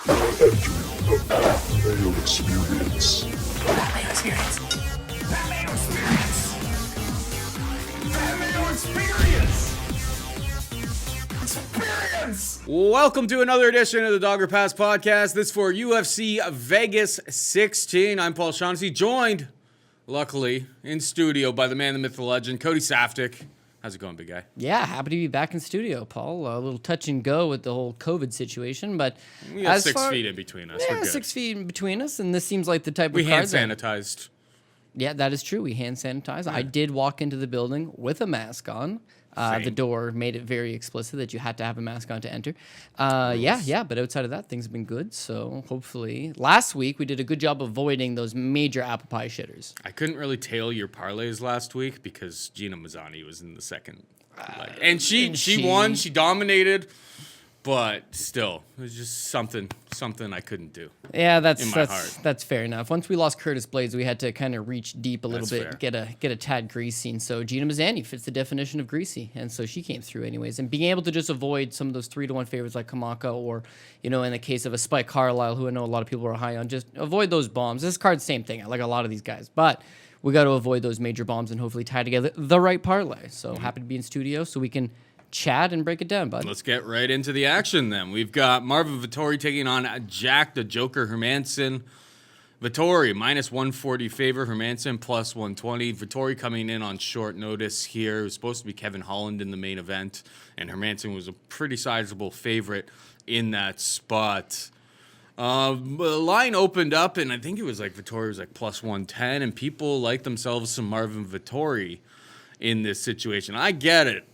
The Male Experience. Male Experience. Male Experience. Male Experience. Experience. Welcome to another edition of the Dogger Pass podcast. This for UFC Vegas 16. I'm Paul Shaughnessy, joined, luckily, in studio by the man, the myth, the legend, Cody Saftic. How's it going, big guy? Yeah, happy to be back in studio, Paul. A little touch and go with the whole COVID situation, but We got 6 feet in between us. Yeah, We're good. 6 feet in between us, and this seems like the type We of hand card that- sanitized. Yeah, that is true. We hand sanitize. I did walk into the building with a mask on. The Same. door made it very explicit that you had to have a mask on to enter. Yeah, but outside of that, things have been good. So hopefully, last week we did a good job avoiding those major apple pie shitters. I couldn't really tail your parlays last week because Gina Mazzani was in the second leg. And she won, she dominated, but still, it was just something I couldn't do. Yeah, In my heart. that's fair enough. Once we lost Curtis Blades, we had to kind of reach deep a little That's bit, fair. get a tad greasy. And so Gina Mazzani fits the definition of greasy, and so she came through anyways. And being able to just avoid some of those 3-1 favorites like Kamaka, or in the case of a Spike Carlisle, who I know a lot of people are high on, just avoid those bombs. This card's same thing. I like a lot of these guys, but we got to avoid those major bombs and hopefully tie together the right parlay. So happy to be in studio so we can chat and break it down, bud. Let's get right into the action then. We've got Marvin Vettori taking on Jack the Joker Hermansson. Vettori, minus 140 favor. Hermansson, plus 120. Vettori coming in on short notice here. It was supposed to be Kevin Holland in the main event, and Hermansson was a pretty sizable favorite in that spot. The line opened up, and I think it was like Vettori was like plus 110, and people like themselves some Marvin Vettori in this situation. I get it.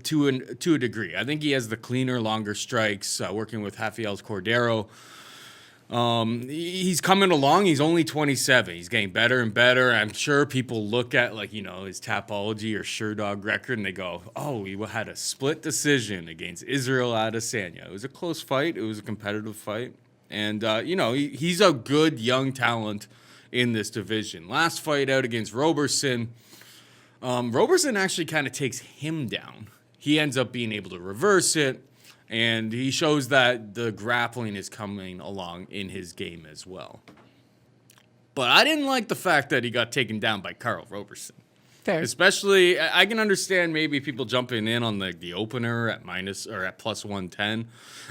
To a degree. I think he has the cleaner, longer strikes, working with Rafael Cordero. He's coming along. He's only 27. He's getting better and better. I'm sure people look at his Tapology or Sherdog record and they go, oh, he had a split decision against Israel Adesanya. It was a close fight. It was a competitive fight. And, he's a good young talent in this division. Last fight out against Roberson, Roberson actually kind of takes him down. He ends up being able to reverse it, and he shows that the grappling is coming along in his game as well. But I didn't like the fact that he got taken down by Carl Roberson. Fair. Especially, I can understand maybe people jumping in on the opener at minus or at plus 110.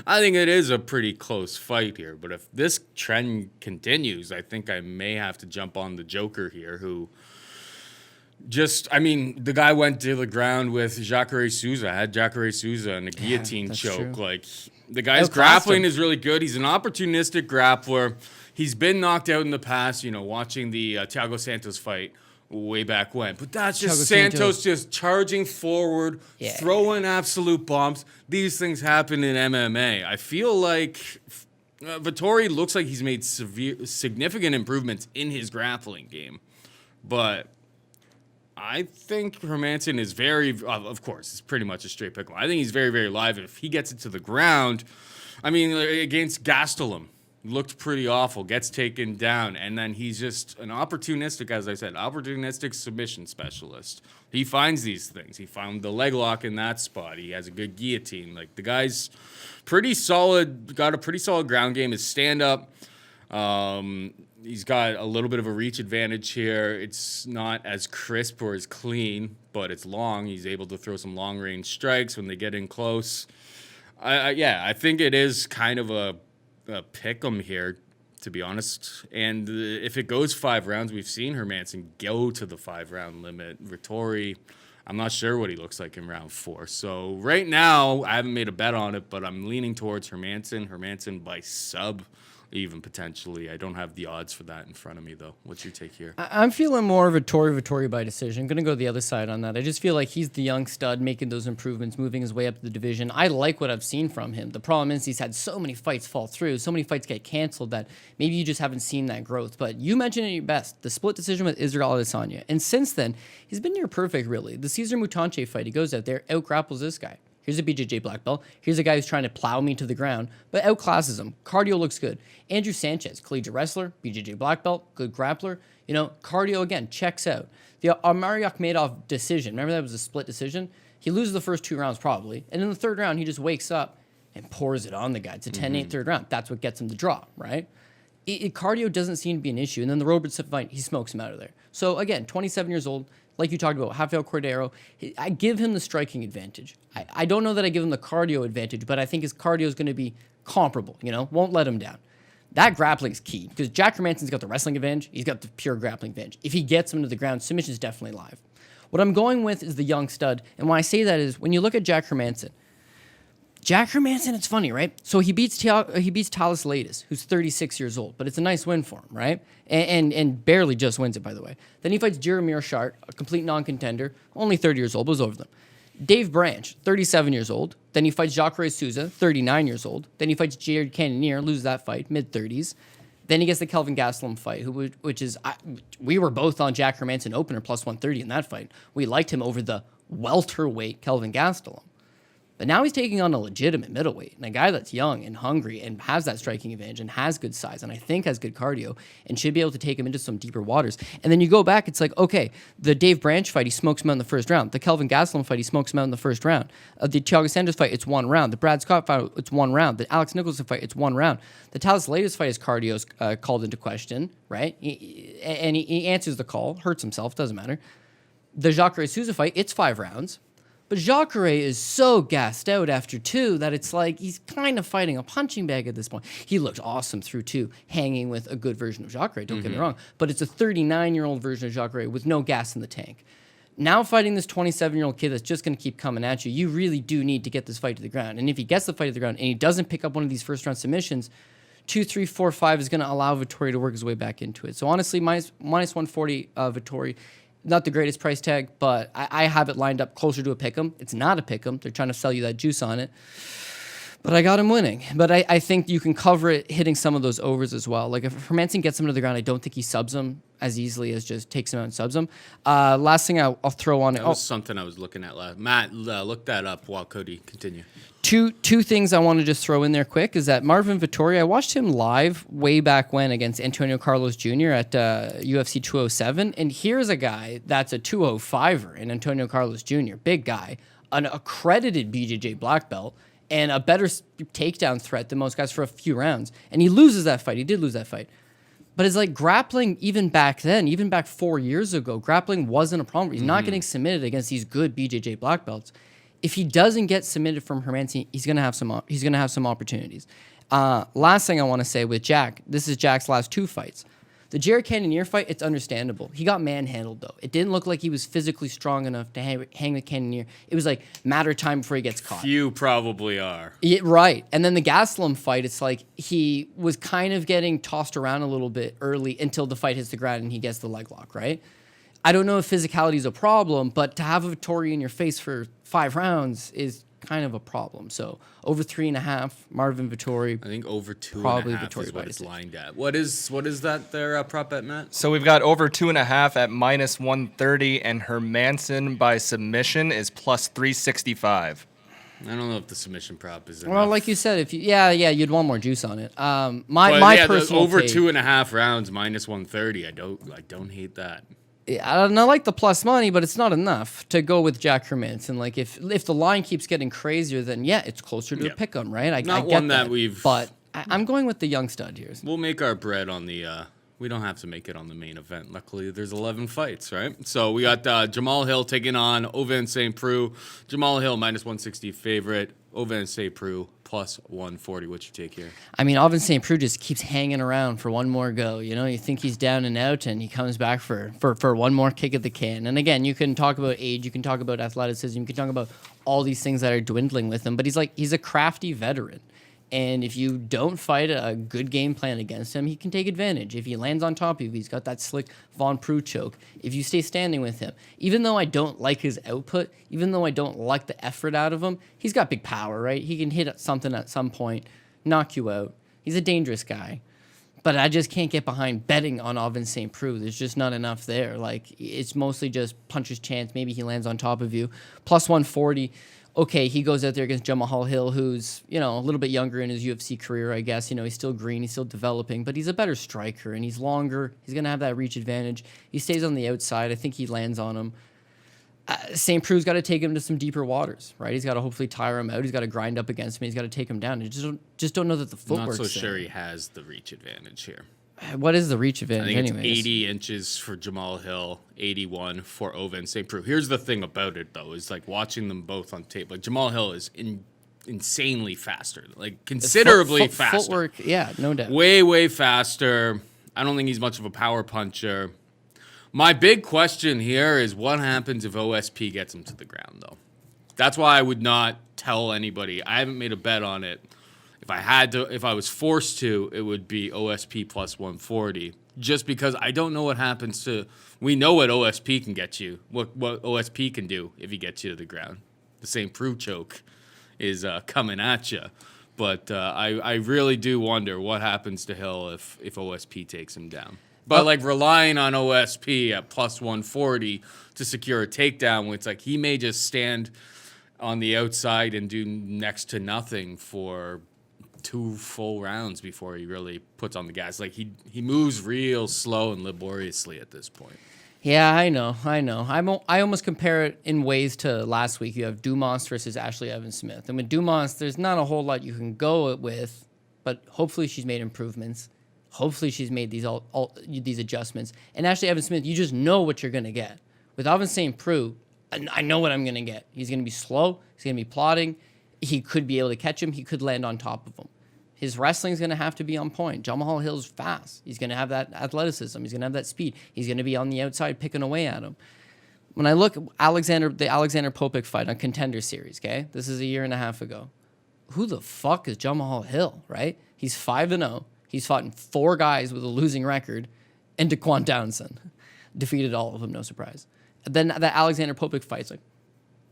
I think it is a pretty close fight here. But if this trend continues, I think I may have to jump on the Joker here, who... the guy went to the ground with Jacare Souza, had Jacare Souza in a guillotine that's choke. true. The guy's Outclassed grappling him. is really good. He's an opportunistic grappler. He's been knocked out in the past, watching the Thiago Santos fight way back when. But that's just Thiago Santos Santos. just charging forward, Yeah. throwing absolute bombs. These things happen in MMA. I feel like Vettori looks like he's made significant improvements in his grappling game. But... I think Hermansson is of course, it's pretty much a straight pick. I think he's very, very live. If he gets it to the ground, against Gastelum, looked pretty awful, gets taken down, and then he's just an opportunistic submission specialist. He finds these things. He found the leg lock in that spot. He has a good guillotine. The guy's pretty solid, got a pretty solid ground game. His stand-up, he's got a little bit of a reach advantage here. It's not as crisp or as clean, but it's long. He's able to throw some long-range strikes when they get in close. I think it is kind of a pick-em here, to be honest. And if it goes 5 rounds, we've seen Hermansson go to the 5-round limit. Vettori, I'm not sure what he looks like in round 4. So right now, I haven't made a bet on it, but I'm leaning towards Hermansson. Hermansson by sub. Even potentially. I don't have the odds for that in front of me, though. What's your take here? I'm feeling more Vettori by decision. I'm going to go the other side on that. I just feel like he's the young stud making those improvements, moving his way up the division. I like what I've seen from him. The problem is he's had so many fights fall through, so many fights get canceled that maybe you just haven't seen that growth. But you mentioned it your best, the split decision with Israel Adesanya. And since then, he's been near perfect, really. The Cesar Mutanche fight, he goes out there, out-grapples this guy. Here's a BJJ black belt. Here's a guy who's trying to plow me to the ground, but outclasses him. Cardio looks good. Andrew Sanchez, collegiate wrestler, BJJ black belt, good grappler. Cardio, again, checks out. The Amari Akhmedov decision, remember that was a split decision? He loses the first 2 rounds probably, and in the 3rd round, he just wakes up and pours it on the guy. It's a 10-8 third round. That's what gets him the draw, right? Cardio doesn't seem to be an issue. And then the Robertson fight, he smokes him out of there. So again, 27 years old, like you talked about, Rafael Cordeiro, I give him the striking advantage. I don't know that I give him the cardio advantage, but I think his cardio is going to be comparable, won't let him down. That grappling is key because Jack Hermansson's got the wrestling advantage. He's got the pure grappling advantage. If he gets him to the ground, submission is definitely live. What I'm going with is the young stud. And why I say that is when you look at Jack Hermansson, it's funny, right? So he beats Talis Laitis, who's 36 years old, but it's a nice win for him, right? And barely just wins it, by the way. Then he fights Jaromir Shart, a complete non-contender, only 30 years old, was over them. Dave Branch, 37 years old. Then he fights Jacare Souza, 39 years old. Then he fights Jared Cannonier, loses that fight, mid-30s. Then he gets the Kelvin Gastelum fight, which is, we were both on Jack Hermansson opener plus 130 in that fight. We liked him over the welterweight Kelvin Gastelum. But now he's taking on a legitimate middleweight and a guy that's young and hungry and has that striking advantage and has good size and I think has good cardio and should be able to take him into some deeper waters. And then you go back, it's like, okay, the Dave Branch fight, he smokes him out in the first round. The Kelvin Gastelum fight, he smokes him out in the first round. The Thiago Santos fight, it's 1 round. The Brad Scott fight, it's 1 round. The Alex Nicholson fight, it's 1 round. The Talis Laitis fight, his cardio's called into question, right? He answers the call, hurts himself, doesn't matter. The Jacare Souza fight, it's 5 rounds. But Jacare is so gassed out after 2 that it's like he's kind of fighting a punching bag at this point. He looked awesome through 2, hanging with a good version of Jacare, don't get me wrong. But it's a 39-year-old version of Jacare with no gas in the tank. Now fighting this 27-year-old kid that's just going to keep coming at you, you really do need to get this fight to the ground. And if he gets the fight to the ground and he doesn't pick up one of these first-round submissions, 2, 3, 4, 5 is going to allow Vettori to work his way back into it. So honestly, minus 140 Vettori. Not the greatest price tag, but I have it lined up closer to a pick'em. It's not a pick'em. They're trying to sell you that juice on it. But I got him winning. But I think you can cover it hitting some of those overs as well. Like if Hermansson gets him to the ground, I don't think he subs him as easily as just takes him out and subs him. Last thing I'll throw on it. That was something I was looking at last. Matt, look that up while Cody continue. Two things I want to just throw in there quick is that Marvin Vettori, I watched him live way back when against Antonio Carlos Jr. at UFC 207. And here's a guy that's a 205er in Antonio Carlos Jr., big guy, an accredited BJJ black belt, and a better takedown threat than most guys for a few rounds. And he loses that fight. He did lose that fight. But it's like grappling, even back then, even back 4 years ago, grappling wasn't a problem. He's not getting submitted against these good BJJ black belts. If he doesn't get submitted from Hermansson, he's gonna have some opportunities. Last thing I want to say with Jack, this is Jack's last 2 fights. The Jared Cannonier fight, it's understandable. He got manhandled though. It didn't look like he was physically strong enough to hang with Cannonier. It was like matter of time before he gets caught. Few probably are. Yeah, right. And then the Gastelum fight, it's like he was kind of getting tossed around a little bit early until the fight hits the ground and he gets the leg lock, right? I don't know if physicality is a problem, but to have a Vettori in your face for 5 rounds is kind of a problem. So over 3.5, Marvin Vettori. I think over 2.5 probably is Vettori what it's lined at. What is that there, prop bet, Matt? So we've got over 2.5 at minus 130, and Hermansson by submission is plus 365. I don't know if the submission prop is enough. Well, like you said, if you'd want more juice on it. My personal over take, 2.5 rounds minus 130. I don't hate that. I like the plus money, but it's not enough to go with Jack Hermansson. Like if the line keeps getting crazier, then it's closer to a pick'em, right? I Not get one that we've. But I'm going with the young stud here. We'll make our bread on the. We don't have to make it on the main event. Luckily, there's 11 fights, right? So we got Jamal Hill taking on Ovince St. Preux. Jamal Hill minus 160 favorite. Ovince St. Preux plus 140. What's your take here? I mean, Ovince St. Preux just keeps hanging around for one more go. You think he's down and out, and he comes back for one more kick at the can. And again, you can talk about age, you can talk about athleticism, you can talk about all these things that are dwindling with him. But he's a crafty veteran. And if you don't fight a good game plan against him, he can take advantage. If he lands on top of you, he's got that slick Von Preux choke. If you stay standing with him, even though I don't like his output, even though I don't like the effort out of him, he's got big power, right? He can hit something at some point, knock you out. He's a dangerous guy. But I just can't get behind betting on Ovince St. Preux. There's just not enough there. Like, it's mostly just puncher's chance. Maybe he lands on top of you. Plus 140. Okay, he goes out there against Jamal Hill, who's, a little bit younger in his UFC career, I guess. He's still green, he's still developing, but he's a better striker, and he's longer. He's going to have that reach advantage. He stays on the outside. I think he lands on him. St. Preux's got to take him to some deeper waters, right? He's got to hopefully tire him out. He's got to grind up against him. He's got to take him down. You just don't know that the I'm footwork's not so there. sure he has the reach advantage here. What is the reach I advantage think it's anyways? 80 inches for Jamal Hill, 81 for Oven St. Preux. Here's the thing about it, though, is like watching them both on tape. Like Jamal Hill is insanely faster, like considerably faster. Footwork, yeah, no doubt. Way faster. I don't think he's much of a power puncher. My big question here is what happens if OSP gets him to the ground, though? That's why I would not tell anybody. I haven't made a bet on it. If I was forced to, it would be OSP plus 140. Just because I don't know what happens to. We know what OSP can get you. What OSP can do if he gets you to the ground. The St. Preux choke is coming at you. But I really do wonder what happens to Hill if OSP takes him down. But like relying on OSP at plus 140 to secure a takedown, it's like he may just stand on the outside and do next to nothing for 2 full rounds before he really puts on the gas. Like he moves real slow and laboriously at this point. Yeah, I know. I almost compare it in ways to last week. You have Dumas versus Ashley Evans-Smith. And with Dumas, there's not a whole lot you can go with, but hopefully she's made improvements. Hopefully she's made these adjustments. And Ashley Evans-Smith, you just know what you're going to get. With Oven St. Preux, I know what I'm going to get. He's going to be slow. He's going to be plodding. He could be able to catch him. He could land on top of him. His wrestling's going to have to be on point. Jamal Hill's fast. He's going to have that athleticism. He's going to have that speed. He's going to be on the outside picking away at him. When I look at the Alexander Popek fight on Contender Series, okay? This is a year and a half ago. Who the fuck is Jamal Hill, right? He's 5-0. He's fought in 4 guys with a losing record, and Daquan Townsend defeated all of them, no surprise. Then that Alexander Popek fight's like,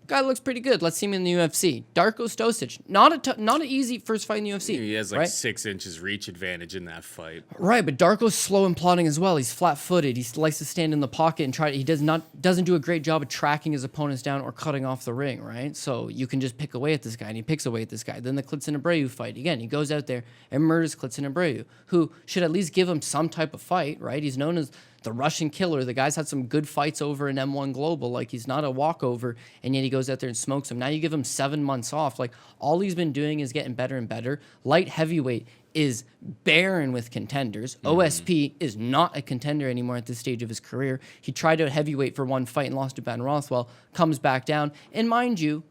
guy looks pretty good. Let's see him in the UFC. Darko Stosic, not an easy first fight in the UFC. He has like right? 6 inches reach advantage in that fight. Right, but Darko's slow and plodding as well. He's flat-footed. He likes to stand in the pocket and try. He doesn't do a great job of tracking his opponents down or cutting off the ring. Right, so you can just pick away at this guy, and he picks away at this guy. Then the Klidson Abreu fight again. He goes out there and murders Klidson Abreu, who should at least give him some type of fight. Right, he's known as the Russian killer. The guy's had some good fights over in M1 Global. Like, he's not a walkover, and yet he goes out there and smokes him. Now you give him 7 months off. Like, all he's been doing is getting better and better. Light heavyweight is barren with contenders. OSP is not a contender anymore at this stage of his career. He tried out heavyweight for 1 fight and lost to Ben Rothwell, comes back down, and mind you,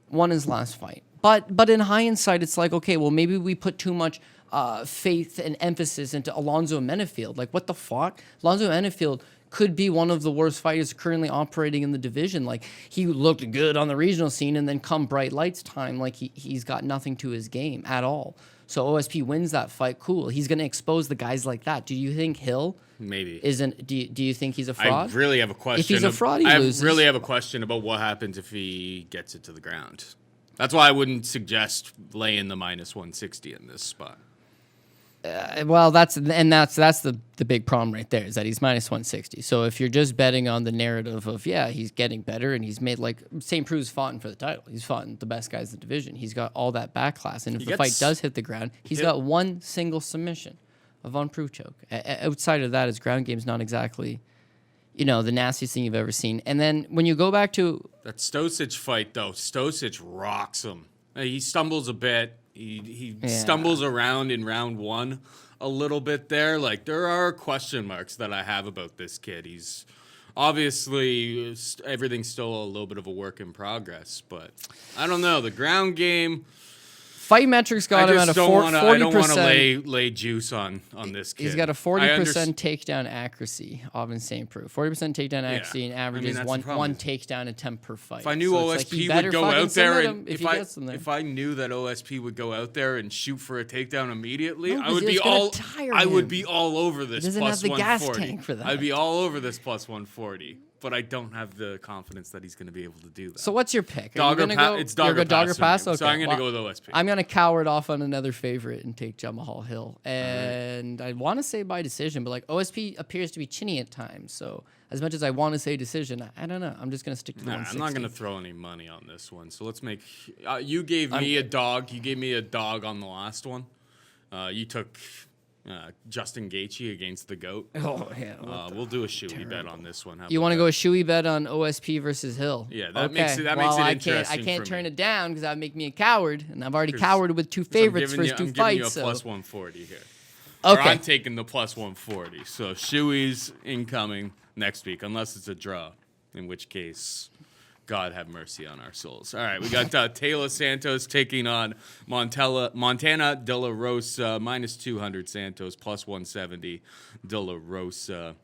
won his last fight. But in hindsight, it's like, okay, well, maybe we put too much faith and emphasis into Alonzo Menefield. Like, what the fuck? Alonzo Menefield could be one of the worst fighters currently operating in the division. Like, he looked good on the regional scene, and then come bright lights time, like he's got nothing to his game at all. So OSP wins that fight, cool. He's going to expose the guys like that. Do you think Hill Maybe isn't? Do you think he's a fraud? I really have a question. If he's a fraud, he loses. I really have a question about what happens if he gets it to the ground. That's why I wouldn't suggest laying the minus 160 in this spot. Well, that's the big problem right there, is that he's minus 160. So if you're just betting on the narrative of, yeah, he's getting better and he's made, like, St. Preux's fought for the title. He's fought the best guys in the division. He's got all that back class. And if the fight does hit the ground, he's got 1 single submission, a Von Preux choke. Outside of that, his ground game's not exactly, the nastiest thing you've ever seen. And then when you go back to that Stosic fight, though, Stosic rocks him. He stumbles a bit. He stumbles around in round 1 a little bit there. Like, there are question marks that I have about this kid. He's obviously, everything's still a little bit of a work in progress, but I don't know. The ground game, Fight Metrics got him at a 40%. I don't want to lay juice on this kid. He's got a 40% takedown accuracy of in St. Preux. 40% takedown accuracy and averages one takedown attempt per fight. If I knew OSP would go out there, and if I knew that OSP would go out there and shoot for a takedown immediately, I would be all over this. He doesn't plus have the 140. gas tank for that. I'd be all over this plus 140. But I don't have the confidence that he's going to be able to do that. So what's your pick? It's dog or pass. Okay. So I'm going to go with OSP. I'm going to cower it off on another favorite and take Jamal Hill. And I want to say by decision, but like OSP appears to be chinny at times. So as much as I want to say decision, I don't know. I'm just going to stick to the 160. I'm not going to throw any money on this one. So let's make... you gave me a dog. You gave me a dog on the last one. You took Justin Gaethje against the GOAT. Oh yeah. We'll do a shoey bet on this one. You want to go a shoey bet on OSP versus Hill? Yeah, that makes it interesting. I can't for turn me. it down because that would make me a coward, and I've already cowarded with two favorites first two I'm fights. giving you a so. plus 140 here. Okay. Or I'm taking the plus 140. So shoey's incoming next week, unless it's a draw, in which case, God have mercy on our souls. All right, we got Taylor Santos taking on Montana De La Rosa, minus 200 Santos, plus 170 De La Rosa.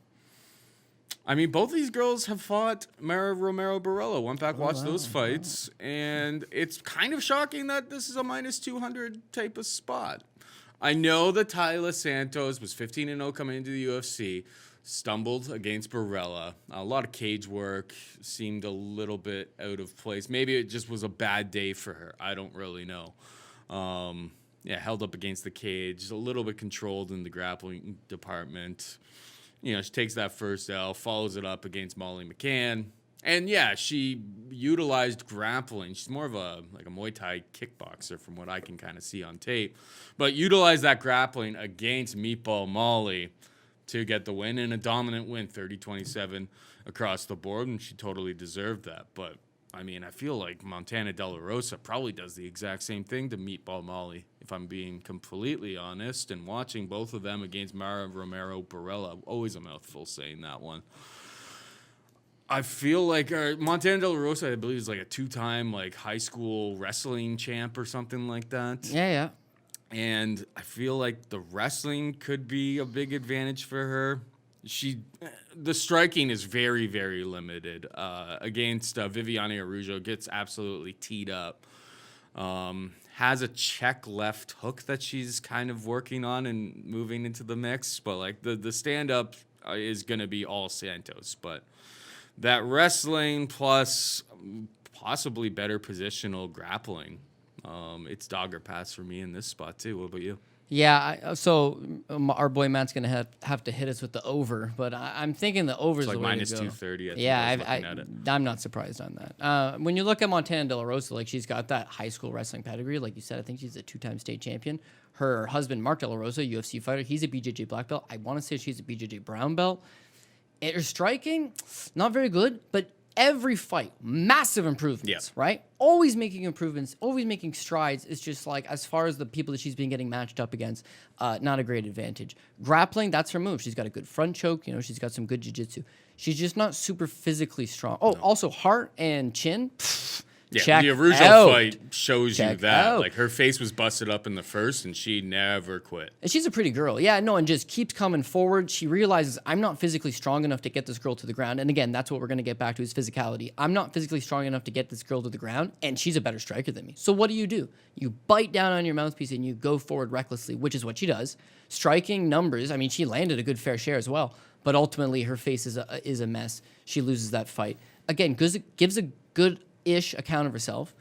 I mean, both these girls have fought Mara Romero Barella. Went back, watched those fights, and it's kind of shocking that this is a minus 200 type of spot. I know that Taylor Santos was 15-0 coming into the UFC. Stumbled against Barella. A lot of cage work, seemed a little bit out of place. Maybe it just was a bad day for her. I don't really know. Held up against the cage, a little bit controlled in the grappling department. She takes that first L, follows it up against Molly McCann. And yeah, she utilized grappling. She's more of a Muay Thai kickboxer from what I can kind of see on tape. But utilized that grappling against Meatball Molly to get the win, and a dominant win, 30-27 across the board, and she totally deserved that. But, I mean, I feel like Montana De La Rosa probably does the exact same thing to Meatball Molly, if I'm being completely honest, and watching both of them against Mara Romero Barella, always a mouthful saying that one. I feel like Montana De La Rosa, I believe, is like a two-time high school wrestling champ or something like that. Yeah. And I feel like the wrestling could be a big advantage for her. The striking is very, very limited. Against Viviane Araujo, gets absolutely teed up. Has a check left hook that she's kind of working on and moving into the mix. But the stand-up is going to be all Santos. But that wrestling plus possibly better positional grappling. It's dog or pass for me in this spot, too. What about you? Yeah, so our boy Matt's going to have to hit us with the over, but I'm thinking the over is the way minus to go. 230. Yeah, I'm not surprised on that. When you look at Montana De La Rosa, she's got that high school wrestling pedigree. Like you said, I think she's a two-time state champion. Her husband, Mark De La Rosa, UFC fighter, he's a BJJ black belt. I want to say she's a BJJ brown belt. Her striking, not very good, but every fight, massive improvements, right? Always making improvements, always making strides. It's just as far as the people that she's been getting matched up against, not a great advantage. Grappling, that's her move. She's got a good front choke. She's got some good jiu-jitsu. She's just not super physically strong. Oh, also heart and chin. Yeah, the Araujo fight shows you that. Her face was busted up in the first, and she never quit. And she's a pretty girl. Yeah, no, and just keeps coming forward. She realizes, I'm not physically strong enough to get this girl to the ground. And again, that's what we're going to get back to is physicality. I'm not physically strong enough to get this girl to the ground, and she's a better striker than me. So what do? You bite down on your mouthpiece, and you go forward recklessly, which is what she does. Striking numbers, I mean, she landed a good fair share as well. But ultimately, her face is a mess. She loses that fight. Again, gives a good-ish account of herself,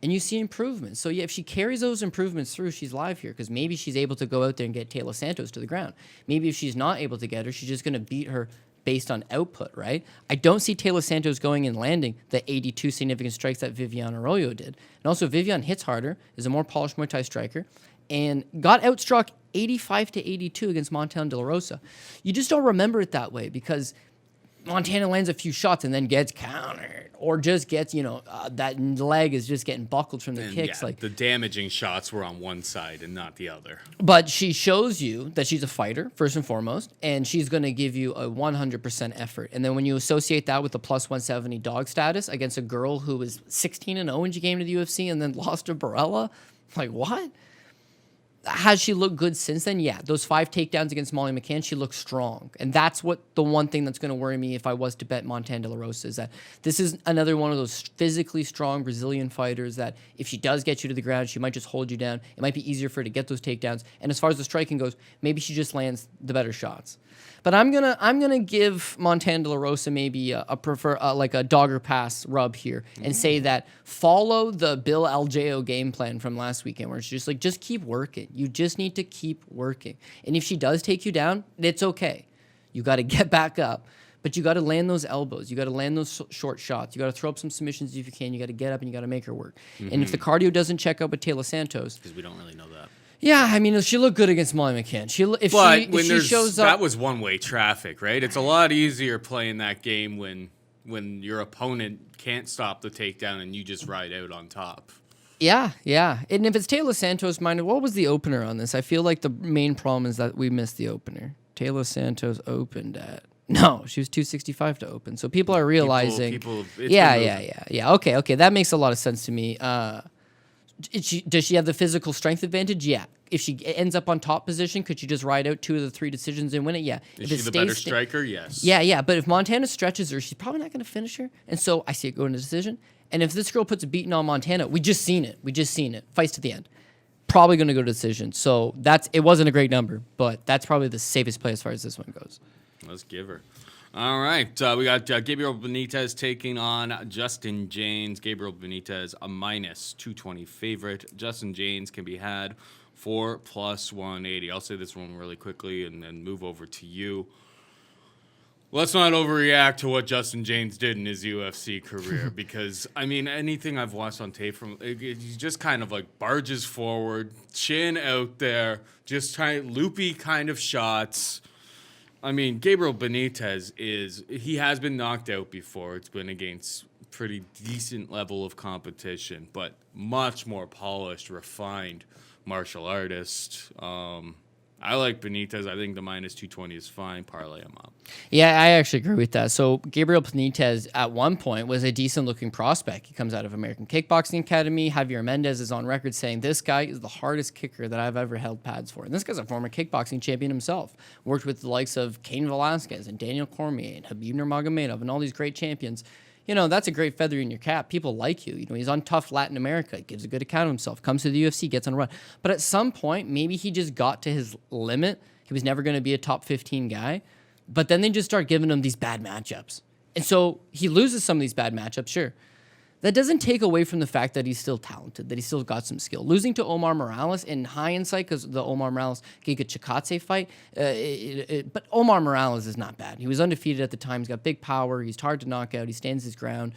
and you see improvements. So yeah, if she carries those improvements through, she's live here because maybe she's able to go out there and get Taylor Santos to the ground. Maybe if she's not able to get her, she's just going to beat her based on output, right? I don't see Taylor Santos going and landing the 82 significant strikes that Viviane Arroyo did. And also, Viviane hits harder, is a more polished Muay Thai striker, and got outstruck 85-82 against Montana De La Rosa. You just don't remember it that way because Montana lands a few shots and then gets countered, or just gets, that leg is just getting buckled from the kicks. Yeah, the damaging shots were on one side and not the other. But she shows you that she's a fighter, first and foremost, and she's going to give you a 100% effort. And then when you associate that with the plus 170 dog status against a girl who was 16-0 when she came to the UFC and then lost to Barella, what? Has she looked good since then? Yeah. Those 5 takedowns against Molly McCann, she looks strong. And that's what the one thing that's going to worry me if I was to bet Montana De La Rosa is that this is another one of those physically strong Brazilian fighters that if she does get you to the ground, she might just hold you down. It might be easier for her to get those takedowns. And as far as the striking goes, maybe she just lands the better shots. But I'm gonna give Montana De La Rosa maybe a dogger pass rub here and say that follow the Bill Algeo game plan from last weekend, where it's just keep working. You just need to keep working. And if she does take you down, it's okay. You got to get back up, but you got to land those elbows. You got to land those short shots. You got to throw up some submissions if you can. You got to get up and you got to make her work. And if the cardio doesn't check out with Taylor Santos, because we don't really know that. Yeah, I mean, she looked good against Molly McCann. If she shows up, that was one-way traffic, right? It's a lot easier playing that game when your opponent can't stop the takedown and you just ride out on top. Yeah. And if it's Taylor Santos minded, what was the opener on this? I feel like the main problem is that we missed the opener. Taylor Santos opened at... No, she was 265 to open. So people are realizing... Yeah. Okay. That makes a lot of sense to me. Does she have the physical strength advantage? Yeah. If she ends up on top position, could she just ride out 2 of the 3 decisions and win it? Yeah. Is she the better striker? Yes. Yeah. But if Montana stretches her, she's probably not going to finish her. And so I see it going to decision. And if this girl puts a beating on Montana, we just seen it. Fights to the end. Probably going to go to decision. So it wasn't a great number, but that's probably the safest play as far as this one goes. Let's give her. All right, we got Gabriel Benitez taking on Justin Jaynes. Gabriel Benitez, a minus 220 favorite. Justin Jaynes can be had for plus 180. I'll say this one really quickly and then move over to you. Let's not overreact to what Justin Jaynes did in his UFC career because, I mean, anything I've watched on tape from he just kind of like barges forward, chin out there, just trying loopy kind of shots. I mean, Gabriel Benitez he has been knocked out before. It's been against pretty decent level of competition, but much more polished, refined martial artist. I like Benitez. I think the minus 220 is fine. Parlay him up. Yeah, I actually agree with that. So Gabriel Benitez at one point was a decent-looking prospect. He comes out of American Kickboxing Academy. Javier Mendez is on record saying this guy is the hardest kicker that I've ever held pads for. And this guy's a former kickboxing champion himself. Worked with the likes of Cain Velasquez and Daniel Cormier and Khabib Nurmagomedov and all these great champions. You know, that's a great feather in your cap. People like you. You know, he's on Tough Latin America, gives a good account of himself, comes to the UFC, gets on a run. But at some point, maybe he just got to his limit. He was never going to be a top 15 guy. But then they just start giving him these bad matchups. And so he loses some of these bad matchups, sure. That doesn't take away from the fact that he's still talented, that he's still got some skill. Losing to Omar Morales in hindsight, because the Omar Morales-Giga Chikadze fight, but Omar Morales is not bad. He was undefeated at the time. He's got big power. He's hard to knock out. He stands his ground.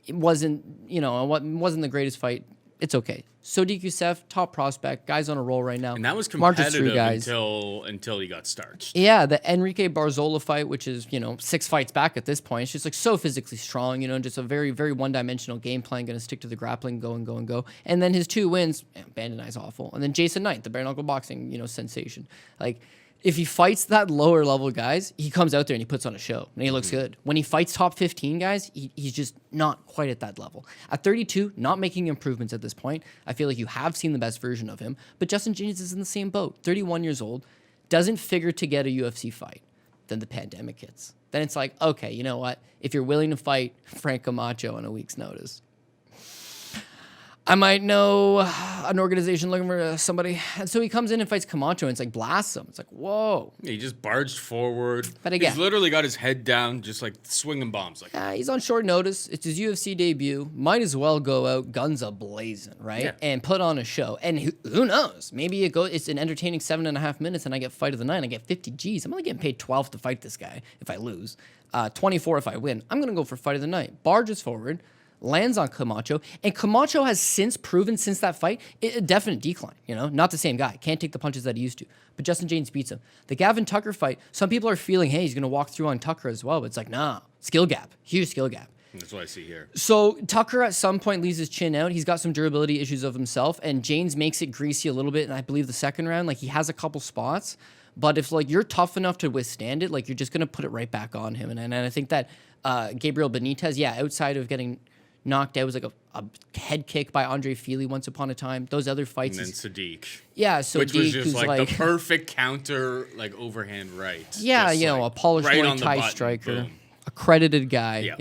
It wasn't the greatest fight. It's okay. Sodiq Youssef, top prospect, guy's on a roll right now. And that was competitive until he got starched. Yeah, the Enrique Barzola fight, which is, 6 fights back at this point. It's just like so physically strong, just a very, very one-dimensional game plan, going to stick to the grappling, go and go and go. And then his 2 wins, Bandit Eye's awful. And then Jason Knight, the bare knuckle boxing, sensation. Like, if he fights that lower level guys, he comes out there and he puts on a show and he looks good. When he fights top 15 guys, he's just not quite at that level. At 32, not making improvements at this point. I feel like you have seen the best version of him, but Justin Jaynes is in the same boat. 31 years old, doesn't figure to get a UFC fight. Then the pandemic hits. Then it's like, okay, you know what? If you're willing to fight Frank Camacho on a week's notice, I might know an organization looking for somebody. And so he comes in and fights Camacho and it's like blasts him. It's like, whoa. He just barged forward. But again, he's literally got his head down, just like swinging bombs. Like he's on short notice. It's his UFC debut. Might as well go out guns a-blazing, right? Yeah. And put on a show. And who knows? Maybe it's an entertaining 7.5 minutes and I get fight of the night and I get 50 G's. I'm only getting paid 12 to fight this guy if I lose. 24 if I win. I'm going to go for fight of the night. Barges forward. Lands on Camacho, and Camacho has since proven since that fight a definite decline. Not the same guy. Can't take the punches that he used to. But Justin Jaynes beats him. The Gavin Tucker fight, some people are feeling, hey, he's going to walk through on Tucker as well. But it's like, nah, skill gap, huge skill gap. That's what I see here. So Tucker at some point leaves his chin out. He's got some durability issues of himself, and Jaynes makes it greasy a little bit. And I believe the second round, like he has a couple spots. But if you're tough enough to withstand it, you're just going to put it right back on him. And I think that Gabriel Benitez, outside of getting knocked out, was like a head kick by Andre Fili once upon a time. Those other fights. And then Sadiq. Yeah, Sadiq, which was just like the perfect counter, overhand right. Yeah, just a polished right Muay Thai striker. Boom. Accredited guy,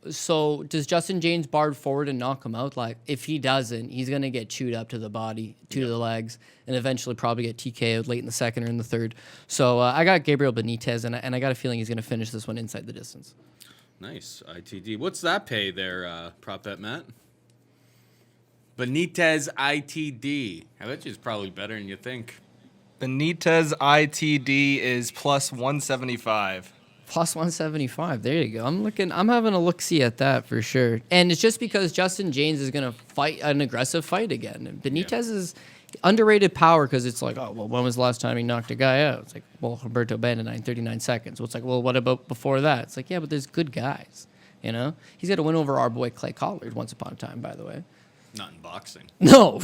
So does Justin Jaynes barge forward and knock him out? If he doesn't, he's going to get chewed up to the body, to the legs, and eventually probably get TKO'd late in the second or in the third. So I got Gabriel Benitez, and I got a feeling he's going to finish this one inside the distance. Nice. ITD. What's that pay there, prop bet, Matt? Benitez ITD. I bet you it's probably better than you think. Benitez ITD is plus 175. Plus 175. There you go. I'm having a look-see at that for sure. And it's just because Justin Jaynes is going to fight an aggressive fight again. And Benitez Underrated power because it's like, oh, well, when was the last time he knocked a guy out? It's like, well, Humberto Bandit, 39 seconds. Well, it's like, well, what about before that? It's like, yeah, but there's good guys, you know? He's got to win over our boy Clay Collard once upon a time, by the way. Not in boxing. No.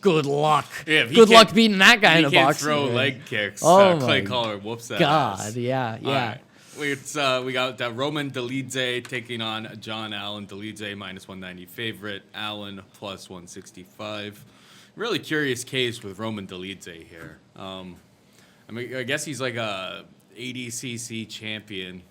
Good luck. Yeah, if he good luck can't- beating that guy in a He can't boxing. throw ring. leg kicks. Oh Clay my Collard whoops that God, ass. yeah. All right. We got Roman Dolidze taking on John Allen. Dolidze minus 190 favorite. Allen plus 165. Really curious case with Roman Dolidze here. I guess he's like a ADCC champion.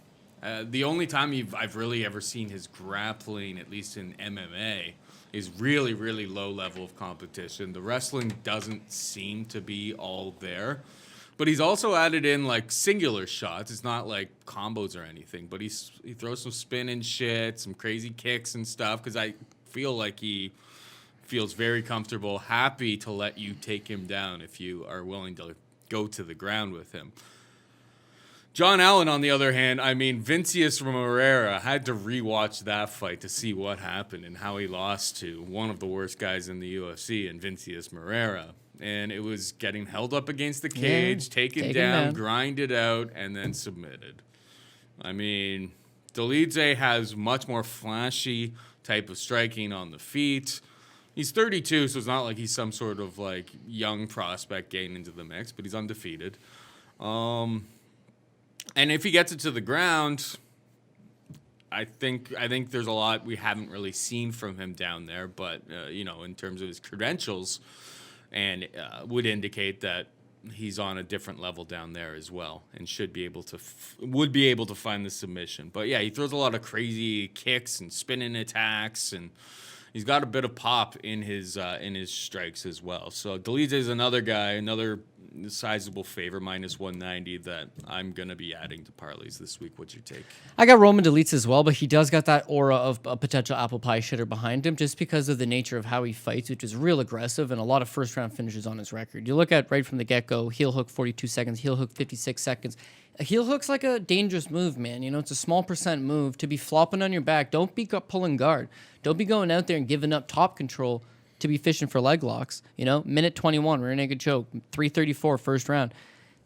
The only time I've really ever seen his grappling, at least in MMA, is really, really low level of competition. The wrestling doesn't seem to be all there. But he's also added in like singular shots. It's not like combos or anything. But he throws some spin and shit, some crazy kicks and stuff. Because I feel like he feels very comfortable, happy to let you take him down if you are willing to go to the ground with him. John Allen, on the other hand, I mean, Vincius Moreira had to rewatch that fight to see what happened and how he lost to one of the worst guys in the UFC, in Vincius Moreira. And it was getting held up against the cage, taken down, grinded out, and then submitted. I mean, Dolidze has much more flashy type of striking on the feet. He's 32, so it's not like he's some sort of like young prospect getting into the mix, but he's undefeated. And if he gets it to the ground, I think there's a lot we haven't really seen from him down there. But in terms of his credentials, and would indicate that he's on a different level down there as well, and would be able to find the submission. But yeah, he throws a lot of crazy kicks and spinning attacks, and he's got a bit of pop in his strikes as well. So Dolidze is another guy, another sizable favor, minus 190, that I'm going to be adding to parlays this week. What's your take? I got Roman Dolidze as well, but he does got that aura of a potential apple pie shitter behind him just because of the nature of how he fights, which is real aggressive and a lot of first-round finishes on his record. You look at right from the get-go, heel hook 42 seconds, heel hook 56 seconds. A heel hook's like a dangerous move, man. It's a small percent move to be flopping on your back. Don't be pulling guard. Don't be going out there and giving up top control to be fishing for leg locks. Minute 21, rear naked choke, 334 first round.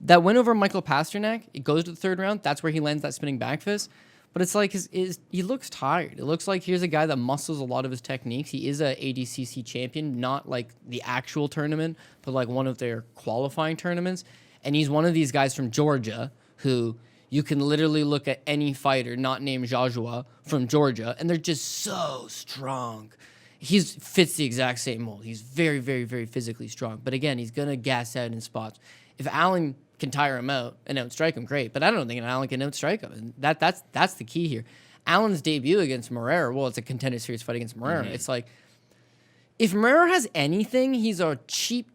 That win over Michael Pasternak, it goes to the third round. That's where he lands that spinning back fist. But it's like he looks tired. It looks like here's a guy that muscles a lot of his techniques. He is a ADCC champion, not like the actual tournament, but like one of their qualifying tournaments. And he's one of these guys from Georgia who you can literally look at any fighter not named Joshua from Georgia, and they're just so strong. He fits the exact same mold. He's very, very, very physically strong. But again, he's going to gas out in spots. If Allen can tire him out and outstrike him, great. But I don't think Allen can outstrike him. And that's the key here. Allen's debut against Moreira, well, it's a contender series fight against Moreira. Mm-hmm. It's like, if Moreira has anything, he's a cheap,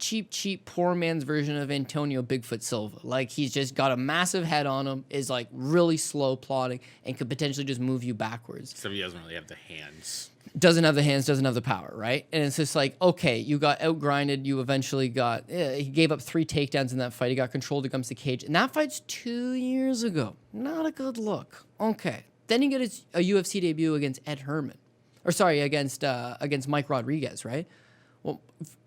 poor man's version of Antonio Bigfoot Silva. Like, he's just got a massive head on him, is like really slow plotting, and could potentially just move you backwards. Except he doesn't really have the hands. Doesn't have the hands, doesn't have the power, right? And it's just like, okay, you got outgrinded, you eventually got, he gave up 3 takedowns in that fight, he got controlled against the cage, and that fight's 2 years ago. Not a good look. Okay. Then you get a UFC debut against against Mike Rodriguez, right? Well,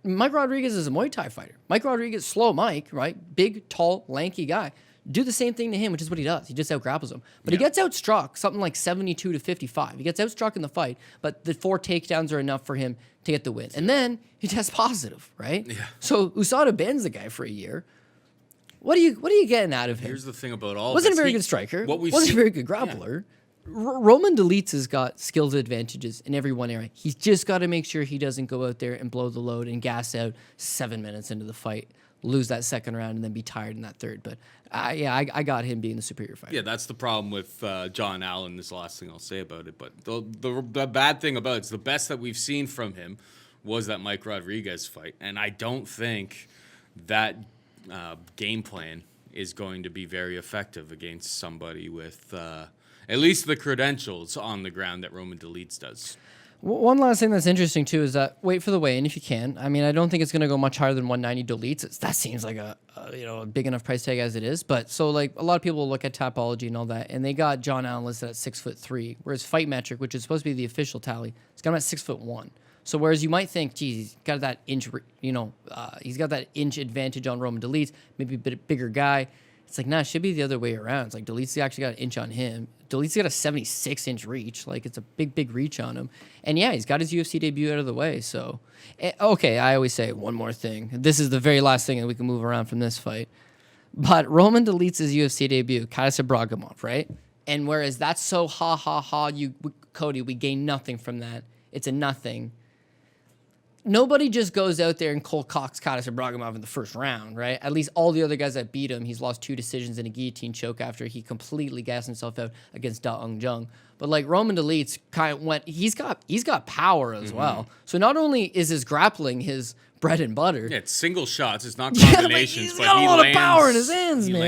Mike Rodriguez is a Muay Thai fighter. Mike Rodriguez, slow Mike, right? Big, tall, lanky guy. Do the same thing to him, which is what he does. He just outgrapples him. But he gets outstruck, something like 72 to 55. He gets outstruck in the fight, but the 4 takedowns are enough for him to get the win. And then he tests positive, right? Yeah. So USADA bans the guy for a year. What are you getting out of him? Here's the thing about all wasn't this. a very good striker. Wasn't a very good grappler. Yeah. Roman Dolidze has got skills advantages in every one area. He's just got to make sure he doesn't go out there and blow the load and gas out 7 minutes into the fight, lose that second round, and then be tired in that third. But I got him being the superior fighter. Yeah, that's the problem with John Allen. This is the last thing I'll say about it. But the bad thing about it's the best that we've seen from him was that Mike Rodriguez fight. And I don't think that game plan is going to be very effective against somebody with at least the credentials on the ground that Roman Dolidze does. One last thing that's interesting, too, is that wait for the weigh-in if you can. I mean, I don't think it's going to go much higher than 190 Dolidze. That seems like a big enough price tag as it is. But so, like, a lot of people look at Tapology and all that, and they got John Allen listed at 6'3", whereas Fight Metric, which is supposed to be the official tally, it's got him at 6'1". So whereas you might think, geez, he's got that inch, he's got that inch advantage on Roman Dolidze, maybe a bit bigger guy. It's like, nah, it should be the other way around. It's like Dolidze actually got an inch on him. Dolidze got a 76-inch reach. Like, it's a big reach on him. And yeah, he's got his UFC debut out of the way. So, okay, I always say one more thing. This is the very last thing, and we can move around from this fight. But Roman Dolidze's UFC debut, Kaiser Bragimov, right? And whereas that's so Cody, we gain nothing from that. It's a nothing. Nobody just goes out there and cold cocks Kaiser Bragimov in the first round, right? At least all the other guys that beat him, he's lost 2 decisions in a guillotine choke after he completely gassed himself out against Da Ung Jung. But like Roman Dolidze kind of went, he's got power as well. So not only is his grappling his bread and butter. Yeah, it's single shots. It's not combinations. He's got a lot of power in his hands, he man. He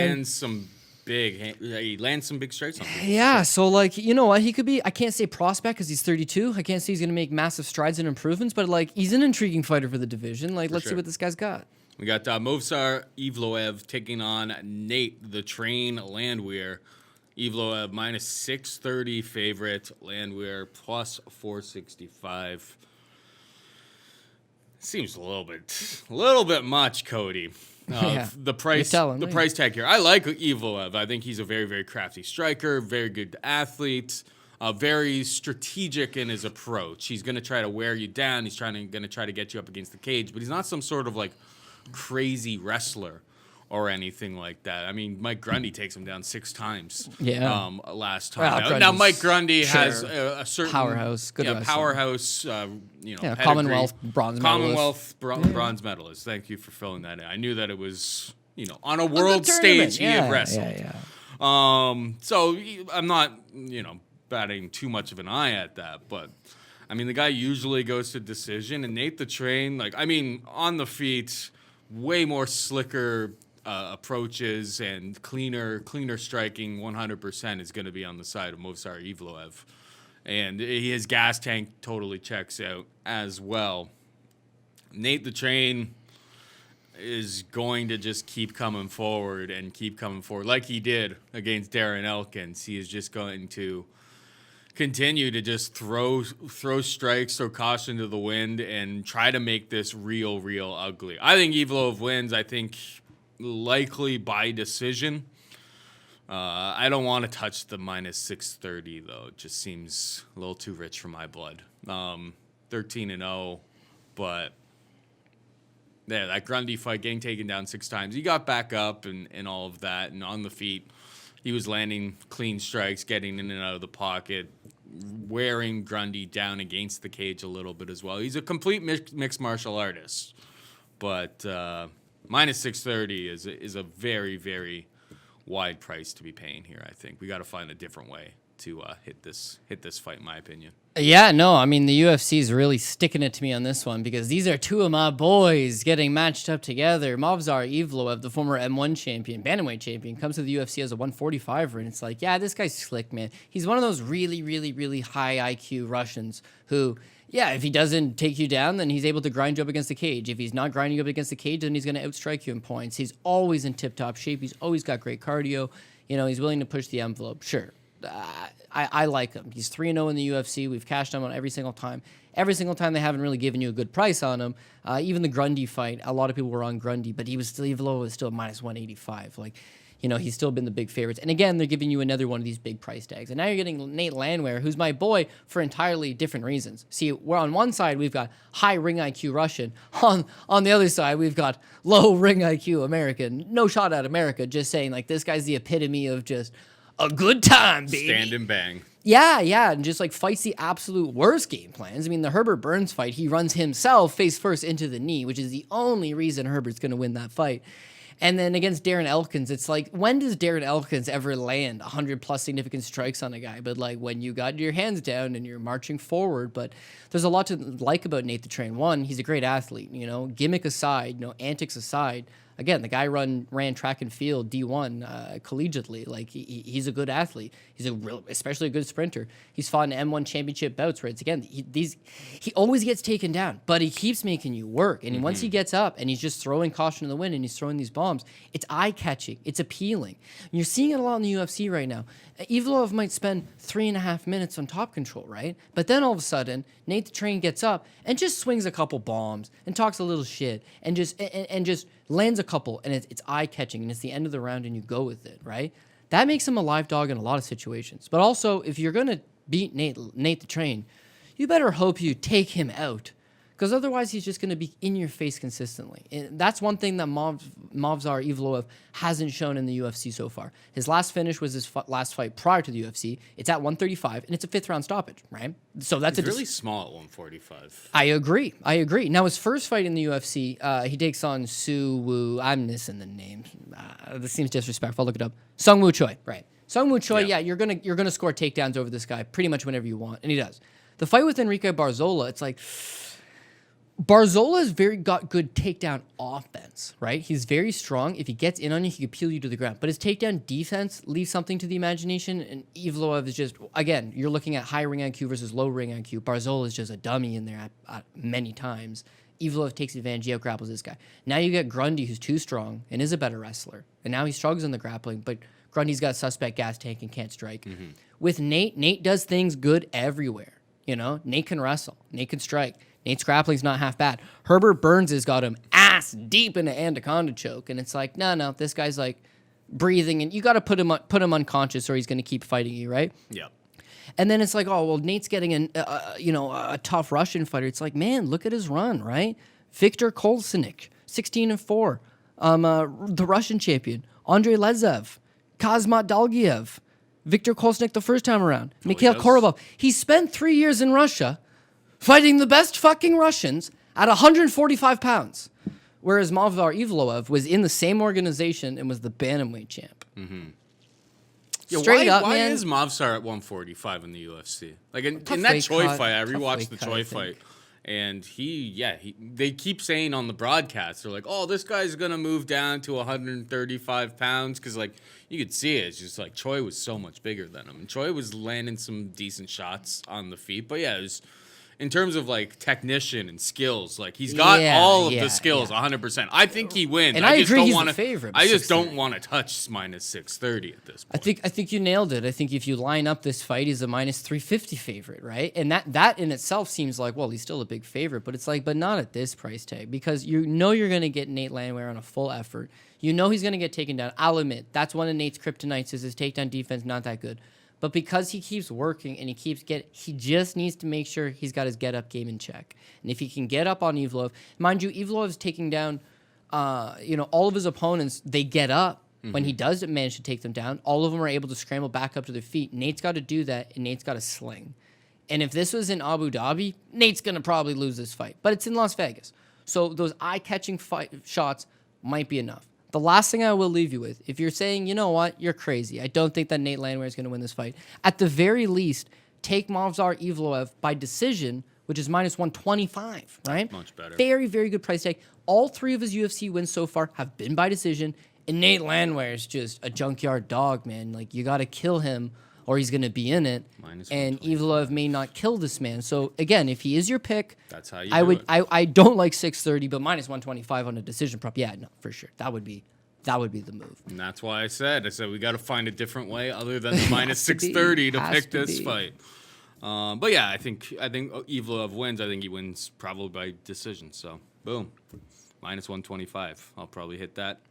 lands some big strikes on people. Yeah, so like, you know what, he could be, I can't say prospect because he's 32. I can't say he's going to make massive strides and improvements, but like, he's an intriguing fighter for the division. Like, let's see what this guy's got. We got Movsar Evloev taking on Nate the Train Landwehr. Evloev minus 630 favorite. Landwehr plus 465. Seems a little bit much, Cody. The price tag here. I like Evloev. I think he's a very, very crafty striker, very good athlete, very strategic in his approach. He's going to try to wear you down. He's going to try to get you up against the cage, but he's not some sort of like crazy wrestler or anything like that. I mean, Mike Grundy takes him down 6 times. Last time. Well, now Mike Grundy has a certain powerhouse, powerhouse. Commonwealth bronze bronze medalist. Thank you for filling that in. I knew that it was on a world stage he had wrestled. So I'm not batting too much of an eye at that, but I mean the guy usually goes to decision, and Nate the Train, on the feet, way more slicker approaches and cleaner striking. 100% is going to be on the side of Movsar Evloev, and his gas tank totally checks out as well. Nate the Train is going to just keep coming forward like he did against Darren Elkins. He is just going to continue to just throw strikes, throw caution to the wind, and try to make this real ugly. I think Evloev wins. I think likely by decision. I don't want to touch the minus 630 though. It just seems a little too rich for my blood. 13-0, but yeah, that Grundy fight, getting taken down 6 times. He got back up and all of that, and on the feet, he was landing clean strikes, getting in and out of the pocket, wearing Grundy down against the cage a little bit as well. He's a complete mixed martial artist, but minus 630 is a very, very wide price to be paying here. I think we got to find a different way to hit this fight, in my opinion. Yeah, no, I mean, the UFC is really sticking it to me on this one because these are 2 of my boys getting matched up together. Movsar Evloev, the former M1 champion, bantamweight champion, comes to the UFC as a 145er, and it's like, yeah, this guy's slick, man. He's one of those really, really, really high IQ Russians who, yeah, if he doesn't take you down, then he's able to grind you up against the cage. If he's not grinding you up against the cage, then he's going to outstrike you in points. He's always in tip-top shape. He's always got great cardio. He's willing to push the envelope. Sure. I like him. He's 3-0 in the UFC. We've cashed him on every single time. Every single time they haven't really given you a good price on him. Even the Grundy fight, a lot of people were on Grundy, but Evloev was still minus 185. He's still been the big favorites. And again, they're giving you another one of these big price tags. And now you're getting Nate Landwehr, who's my boy for entirely different reasons. See, we're on one side, we've got high ring IQ Russian. On the other side, we've got low ring IQ American. No shot at America, just saying, this guy's the epitome of just a good time, baby. Stand and bang. Yeah, and just fights the absolute worst game plans. I mean, the Herbert Burns fight, he runs himself face first into the knee, which is the only reason Herbert's going to win that fight. And then against Darren Elkins, it's like, when does Darren Elkins ever land 100+ significant strikes on a guy? But when you got your hands down and you're marching forward. But there's a lot to like about Nate the Train. One, he's a great athlete, gimmick aside, antics aside. Again, the guy ran track and field D1 collegiately. Like he's a good athlete. He's especially a good sprinter. He's fought in M1 championship bouts where it's again he always gets taken down, but he keeps making you work. And once he gets up and he's just throwing caution to the wind and he's throwing these bombs, it's eye catching. It's appealing. And you're seeing it a lot in the UFC right now. Evloev might spend 3.5 minutes on top control, right? But then all of a sudden, Nate the Train gets up and just swings a couple bombs and talks a little shit and just lands a couple, and it's eye-catching, and it's the end of the round, and you go with it, right? That makes him a live dog in a lot of situations. But also, if you're going to beat Nate the Train, you better hope you take him out, because otherwise he's just going to be in your face consistently. And that's one thing that Movsar Evloev hasn't shown in the UFC so far. His last finish was his last fight prior to the UFC. It's at 135, and it's a 5th-round stoppage, right? So that's really small at 145. I agree. Now, his first fight in the UFC, he takes on Su Wu. I'm missing the name. This seems disrespectful. I'll look it up. Sung Woo Choi, right. Sung Woo Choi, yeah, you're gonna score takedowns over this guy pretty much whenever you want, and he does. The fight with Enrique Barzola, it's like... Barzola has got good takedown offense, right? He's very strong. If he gets in on you, he can peel you to the ground. But his takedown defense leaves something to the imagination. And Evloev is just, again, you're looking at high ring IQ versus low ring IQ. Barzola is just a dummy in there at many times. Evloev takes advantage. He out-grapples this guy. Now you get Grundy, who's too strong and is a better wrestler. And now he struggles in the grappling, but Grundy's got suspect gas tank and can't strike. With Nate does things good everywhere. You know, Nate can wrestle. Nate can strike. Nate's grappling's not half bad. Herbert Burns has got him ass deep in an anaconda choke, and it's like, no, this guy's like breathing, and you got to put him unconscious, or he's going to keep fighting you, right? Yeah. And then it's like, oh well, Nate's getting a tough Russian fighter. It's like, man, look at his run, right? Viktor Kolesnik, 16-4, the Russian champion. Andrei Lezev, Kazmat Dalgiev, Viktor Kolesnik the first time around. Mikhail Korobov. He spent 3 years in Russia fighting the best fucking Russians at 145 pounds, whereas Movsar Evloev was in the same organization and was the bantamweight champ. Yeah, Straight up, why man. is Movsar at 145 in the UFC? Like in Tough that weight Choi cut. fight, I Tough rewatched weight the cut, Choi I fight, think. and they keep saying on the broadcast, they're like, oh, this guy's gonna move down to 135 pounds, because like you could see it. It's just like Choi was so much bigger than him, and Choi was landing some decent shots on the feet, but yeah, it was. In terms of like technician and skills, like he's got all of the skills, 100%. I think he wins. And I just agree, don't he's wanna, the favorite. I just don't want to touch minus 630 at this point. I think you nailed it. I think if you line up this fight, he's a minus 350 favorite, right? And that in itself seems like, well, he's still a big favorite, but it's like, but not at this price tag, because you know you're going to get Nate Landwehr on a full effort. You know he's going to get taken down. I'll admit, that's one of Nate's kryptonites is his takedown defense not that good. But because he keeps working and he just needs to make sure he's got his get-up game in check. And if he can get up on Evloev, mind you, Evloev's taking down, all of his opponents, they get up. When he does manage to take them down, all of them are able to scramble back up to their feet. Nate's got to do that, and Nate's got to sling. And if this was in Abu Dhabi, Nate's going to probably lose this fight. But it's in Las Vegas. So those eye-catching shots might be enough. The last thing I will leave you with, if you're saying, you know what, you're crazy. I don't think that Nate Landwehr is going to win this fight. At the very least, take Movsar Evloev by decision, which is minus 125, right? Much better. Very, very good price tag. All 3 of his UFC wins so far have been by decision, and Nate Landwehr is just a junkyard dog, man. Like, you got to kill him, or he's going to be in it. And Evloev may not kill this man. So, again, if he is your pick, that's how you do it. I don't like 630, but minus 125 on a decision prop. Yeah, no, for sure. That would be the move. And that's why I said we got to find a different way other than the minus 630 to pick this fight. But yeah, I think Evloev wins. I think he wins probably by decision. So, boom. Minus 125. I'll probably hit that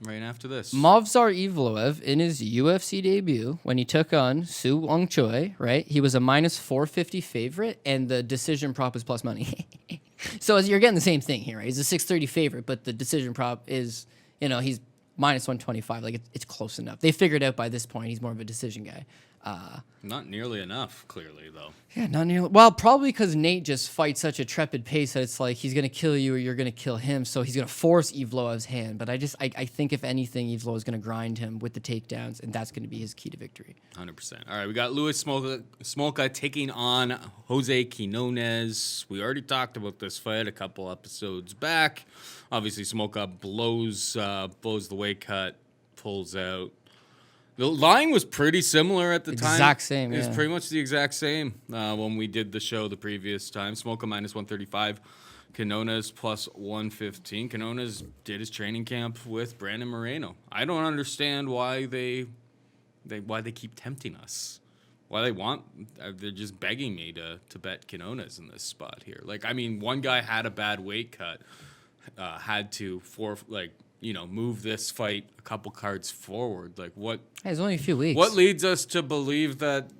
right after this. Movsar Evloev, in his UFC debut, when he took on Su Wong Choi, right, he was a minus 450 favorite, and the decision prop was plus money. So you're getting the same thing here, right? He's a 630 favorite, but the decision prop is, he's minus 125. Like, it's close enough. They figured out by this point he's more of a decision guy. Not nearly enough, clearly, though. Yeah, not nearly. Well, probably because Nate just fights such a trepid pace that it's like he's going to kill you or you're going to kill him. So he's going to force Evloev's hand. But I think, if anything, Evloev is going to grind him with the takedowns, and that's going to be his key to victory. 100%. All right, we got Louis Smolka taking on Jose Quinonez. We already talked about this fight a couple episodes back. Obviously, Smolka blows the weight cut, pulls out. The line was pretty similar at the time. Exact same, It was yeah. pretty much the exact same when we did the show the previous time. Smolka minus 135, Quinonez plus 115. Quinonez did his training camp with Brandon Moreno. I don't understand why they keep tempting us. Why they're just begging me to bet Quinonez in this spot here. Like, I mean, one guy had a bad weight cut, had to move this fight a couple cards forward. Like, what? Hey, it's only a few weeks. What leads us to believe that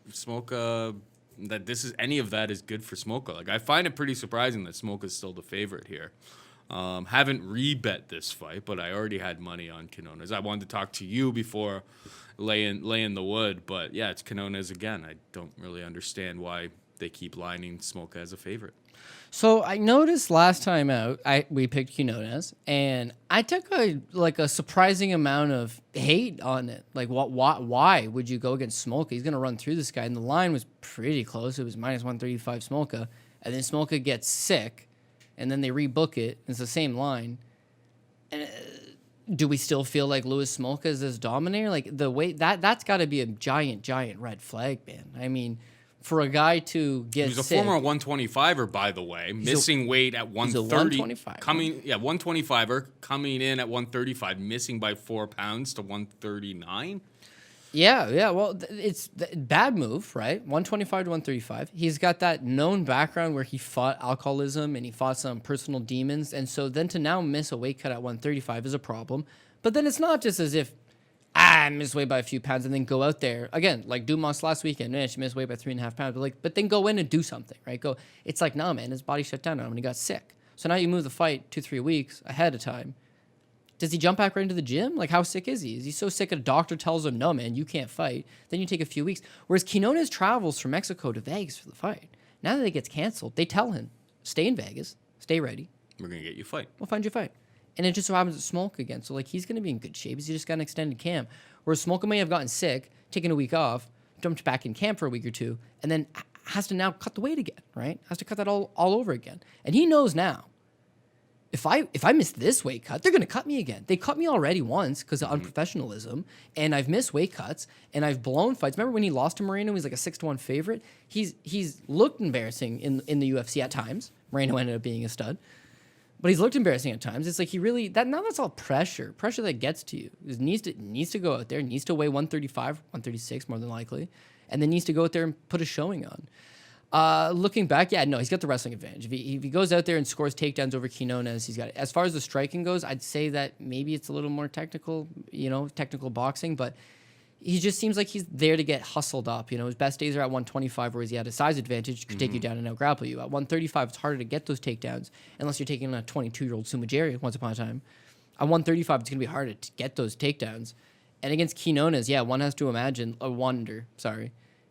Smolka, that this is any of that is good for Smolka? Like, I find it pretty surprising that Smolka's still the favorite here. Haven't rebet this fight, but I already had money on Quinonez. I wanted to talk to you before laying the wood, but yeah, it's Quinonez again. I don't really understand why they keep lining Smolka as a favorite. So I noticed last time out, we picked Quinonez, and I took a surprising amount of hate on it. Like, why would you go against Smolka? He's gonna run through this guy, and the line was pretty close. It was minus 135 Smolka, and then Smolka gets sick, and then they rebook it. It's the same line. And do we still feel like Louis Smolka is this dominator? Like, the way that's got to be a giant red flag, man. I mean, for a guy to get He's a sick, former 125er, by the way, missing weight at 130. 125er. 125er, coming in at 135, missing by 4 pounds to 139. Yeah. Well, it's bad move, right? 125 to 135. He's got that known background where he fought alcoholism and he fought some personal demons, and so then to now miss a weight cut at 135 is a problem. But then it's not just as if I missed weight by a few pounds and then go out there again, like Dumas last weekend. Man, she missed weight by 3.5 pounds, but then go in and do something, right? It's like, nah, man, his body shut down on him when he got sick. So now you move the fight 2-3 weeks ahead of time. Does he jump back right into the gym? Like, how sick is he? Is he so sick a doctor tells him, no, man, you can't fight? Then you take a few weeks. Whereas Quinonez travels from Mexico to Vegas for the fight. Now that it gets canceled, they tell him, stay in Vegas, stay ready. We're going to get you a fight. We'll find you a fight. And it just so happens to Smolka again. So, like, he's going to be in good shape. He's just got an extended camp. Whereas Smolka may have gotten sick, taken a week off, jumped back in camp for a week or two, and then has to now cut the weight again, right? Has to cut that all over again. And he knows now, if I miss this weight cut, they're going to cut me again. They cut me already once because of unprofessionalism, and I've missed weight cuts, and I've blown fights. Remember when he lost to Moreno? He's like a 6-1 favorite. He's looked embarrassing in the UFC at times. Moreno ended up being a stud. But he's looked embarrassing at times. It's like he really that's all pressure that gets to you. It needs to go out there, needs to weigh 135, 136 more than likely, and then needs to go out there and put a showing on. Looking back, he's got the wrestling advantage. If he goes out there and scores takedowns over Quinonez, he's got it. As far as the striking goes, I'd say that maybe it's a little more technical boxing, but he just seems like he's there to get hustled up. His best days are at 125, whereas he had a size advantage, could take you down and out-grapple you. At 135, it's harder to get those takedowns unless you're taking a 22-year-old Sumajeri once upon a time. At 135, it's going to be harder to get those takedowns. And against Quinonez, one has to wonder,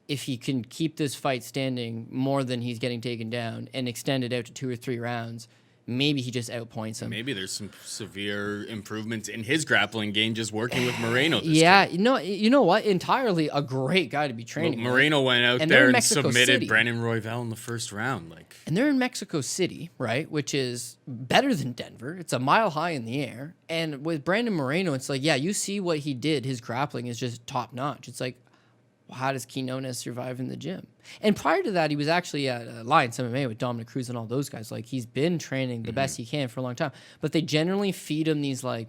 if he can keep this fight standing more than he's getting taken down and extend it out to 2 or 3 rounds. Maybe he just outpoints him. Maybe there's some severe improvements in his grappling game just working with Moreno. You know what? Entirely a great guy to be training. Well, Moreno went out there and submitted Brandon Royval in the first round. And they're in Mexico City, right? Which is better than Denver. It's a mile high in the air. And with Brandon Moreno, it's like, you see what he did. His grappling is just top notch. It's like, how does Quinonez survive in the gym? And prior to that, he was actually at Alliance MMA with Dominic Cruz and all those guys. Like, he's been training the best he can for a long time. But they generally feed him these, like,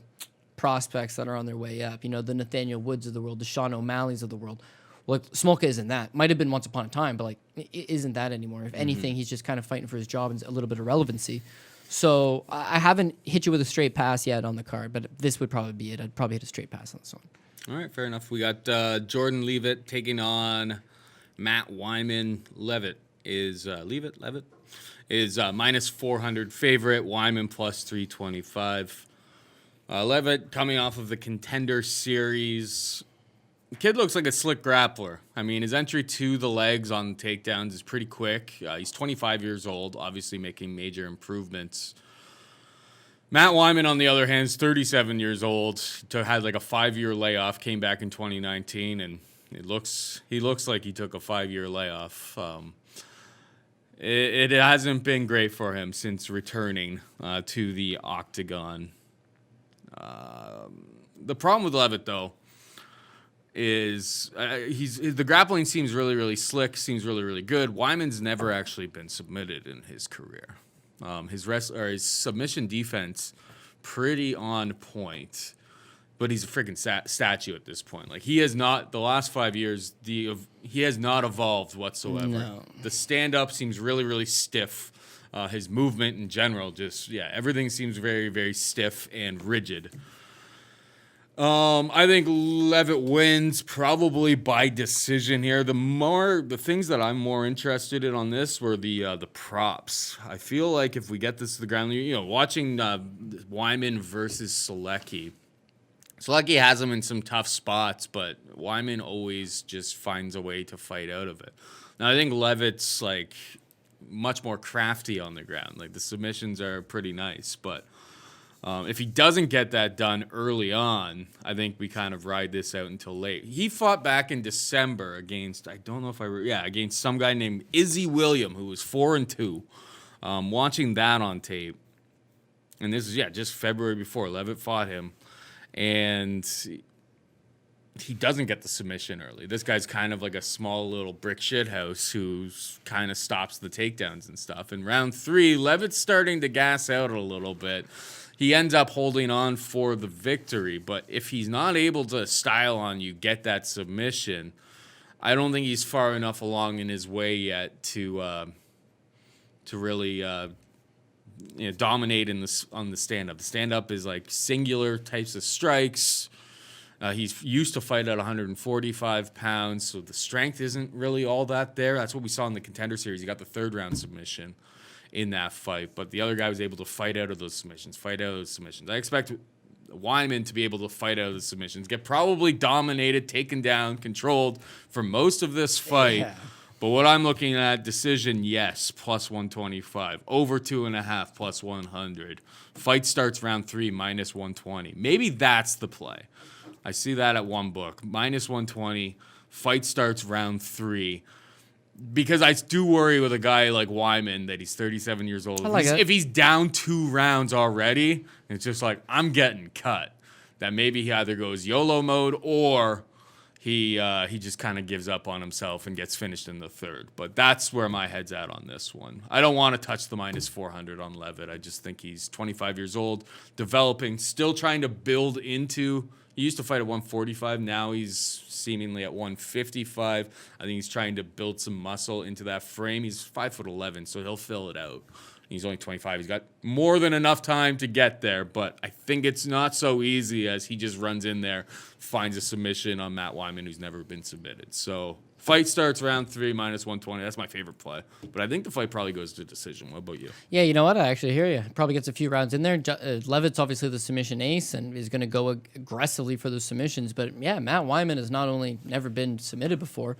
prospects that are on their way up. The Nathaniel Woods of the world, the Sean O'Malley's of the world. Well, Smolka isn't that. Might have been once upon a time, but, like, it isn't that anymore. If anything, he's just kind of fighting for his job and a little bit of relevancy. So I haven't hit you with a straight pass yet on the card, but this would probably be it. I'd probably hit a straight pass on this one. All right, fair enough. We got Jordan Leavitt taking on Matt Wiman. Leavitt is minus 400 favorite. Wiman plus 325. Leavitt coming off of the Contender Series. The kid looks like a slick grappler. I mean, his entry to the legs on takedowns is pretty quick. He's 25 years old, obviously making major improvements. Matt Wiman, on the other hand, is 37 years old. Had like a 5-year layoff, came back in 2019, and he looks like he took a 5-year layoff. It hasn't been great for him since returning to the octagon. The problem with Leavitt, though, is the grappling seems really, really slick, seems really, really good. Wyman's never actually been submitted in his career. His submission defense pretty on point, but he's a freaking statue at this point. Like, he has not, the last 5 years, he has not evolved whatsoever. No. The stand up seems really, really stiff. His movement in general, everything seems very, very stiff and rigid. I think Leavitt wins probably by decision here. The things that I'm more interested in on this were the props. I feel like if we get this to the ground, watching Wiman versus Selecki. Selecki has him in some tough spots, but Wiman always just finds a way to fight out of it. Now I think Leavitt's like much more crafty on the ground. Like, the submissions are pretty nice, but if he doesn't get that done early on, I think we kind of ride this out until late. He fought back in December against against some guy named Izzy William, who was 4-2. Watching that on tape, and this is just February before Leavitt fought him, and he doesn't get the submission early. This guy's kind of like a small little brick shit house who kind of stops the takedowns and stuff. In round 3, Leavitt's starting to gas out a little bit. He ends up holding on for the victory, but if he's not able to style on you, get that submission, I don't think he's far enough along in his way yet to really dominate on the stand-up. The stand-up is like singular types of strikes. He's used to fight at 145 pounds, so the strength isn't really all that there. That's what we saw in the Contender Series. He got the 3rd-round submission in that fight, but the other guy was able to fight out of those submissions. I expect Wiman to be able to fight out of the submissions, get probably dominated, taken down, controlled for most of this fight. Yeah. But what I'm looking at, decision, yes, plus 125. Over 2.5, plus 100. Fight starts round 3, minus 120. Maybe that's the play. I see that at one book. Minus 120. Fight starts round 3. Because I do worry with a guy like Wiman that he's 37 years old. If he's down 2 rounds already, it's just like, I'm getting cut. That maybe he either goes YOLO mode or he just kind of gives up on himself and gets finished in the 3rd. But that's where my head's at on this one. I don't want to touch the minus 400 on Leavitt. I just think he's 25 years old, developing, still trying to build into. He used to fight at 145. Now he's seemingly at 155. I think he's trying to build some muscle into that frame. He's 5'11", so he'll fill it out. He's only 25. He's got more than enough time to get there, but I think it's not so easy as he just runs in there, finds a submission on Matt Wiman, who's never been submitted. So fight starts round 3, minus 120. That's my favorite play. But I think the fight probably goes to decision. What about you? Yeah, you know what? I actually hear you. Probably gets a few rounds in there. Leavitt's obviously the submission ace and is going to go aggressively for those submissions. But yeah, Matt Wiman has not only never been submitted before,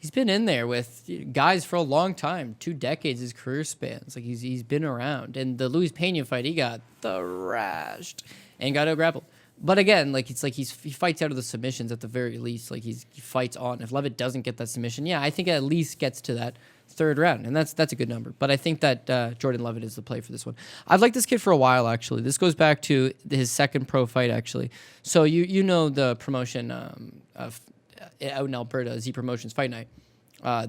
he's been in there with guys for a long time, 2 decades his career spans. Like, he's been around. And the Luis Pena fight, he got thrashed and got out-grappled. But again, like, it's like he fights out of the submissions at the very least. Like, he fights on. If Leavitt doesn't get that submission, yeah, I think it at least gets to that 3rd round, and that's a good number. But I think that Jordan Leavitt is the play for this one. I've liked this kid for a while, actually. This goes back to his 2nd pro fight, actually. So you know the promotion of out in Alberta, Z Promotions Fight Night.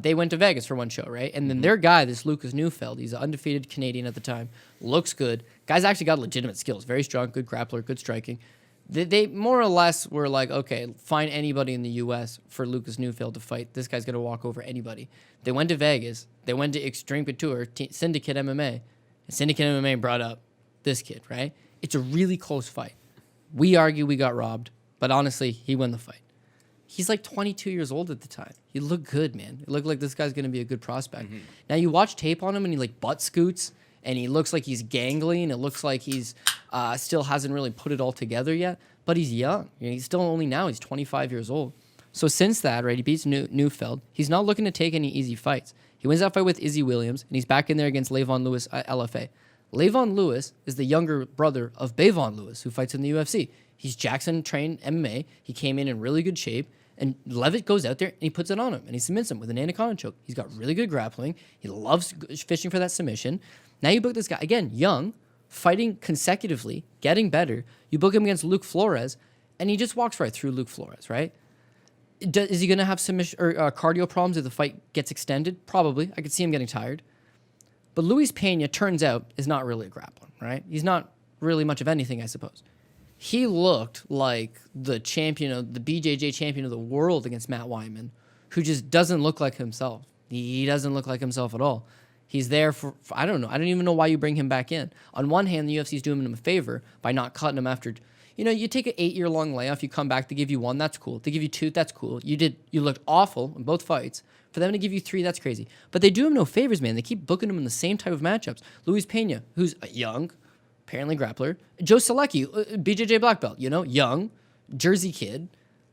They went to Vegas for one show, right? And then their guy, this Lucas Neufeld, he's an undefeated Canadian at the time, looks good. Guy's actually got legitimate skills, very strong, good grappler, good striking. They more or less were like, okay, find anybody in the U.S. for Lucas Neufeld to fight. This guy's going to walk over anybody. They went to Vegas. They went to Extreme Couture, Syndicate MMA. And Syndicate MMA brought up this kid, right? It's a really close fight. We argue we got robbed, but honestly, he won the fight. He's like 22 years old at the time. He looked good, man. It looked like this guy's going to be a good prospect. Mm-hmm. Now, you watch tape on him, and he like butt scoots, and he looks like he's gangly, and it looks like he's still hasn't really put it all together yet, but he's young. You know, he's still only now, he's 25 years old. So since that, right, he beats Neufeld. He's not looking to take any easy fights. He wins that fight with Izzy Williams, and he's back in there against Levon Lewis at LFA. Levon Lewis is the younger brother of Bavon Lewis, who fights in the UFC. He's Jackson-trained MMA. He came in really good shape, and Leavitt goes out there and he puts it on him, and he submits him with an anaconda choke. He's got really good grappling. He loves fishing for that submission. Now you book this guy, again, young, fighting consecutively, getting better. You book him against Luke Flores, and he just walks right through Luke Flores, right? Is he going to have submission or cardio problems if the fight gets extended? Probably. I could see him getting tired. But Luis Pena, turns out, is not really a grappler, right? He's not really much of anything, I suppose. He looked like the champion, the BJJ champion of the world against Matt Wiman, who just doesn't look like himself. He doesn't look like himself at all. He's there for I don't know. I don't even know why you bring him back in. On one hand, the UFC's doing him a favor by not cutting him after... you take an 8-year-long layoff, you come back, they give you 1, that's cool. They give you 2, that's cool. You looked awful in both fights. For them to give you 3, that's crazy. But they do him no favors, man. They keep booking him in the same type of matchups. Luis Pena, who's a young, apparently grappler. Joe Selecki, BJJ black belt, young, Jersey kid.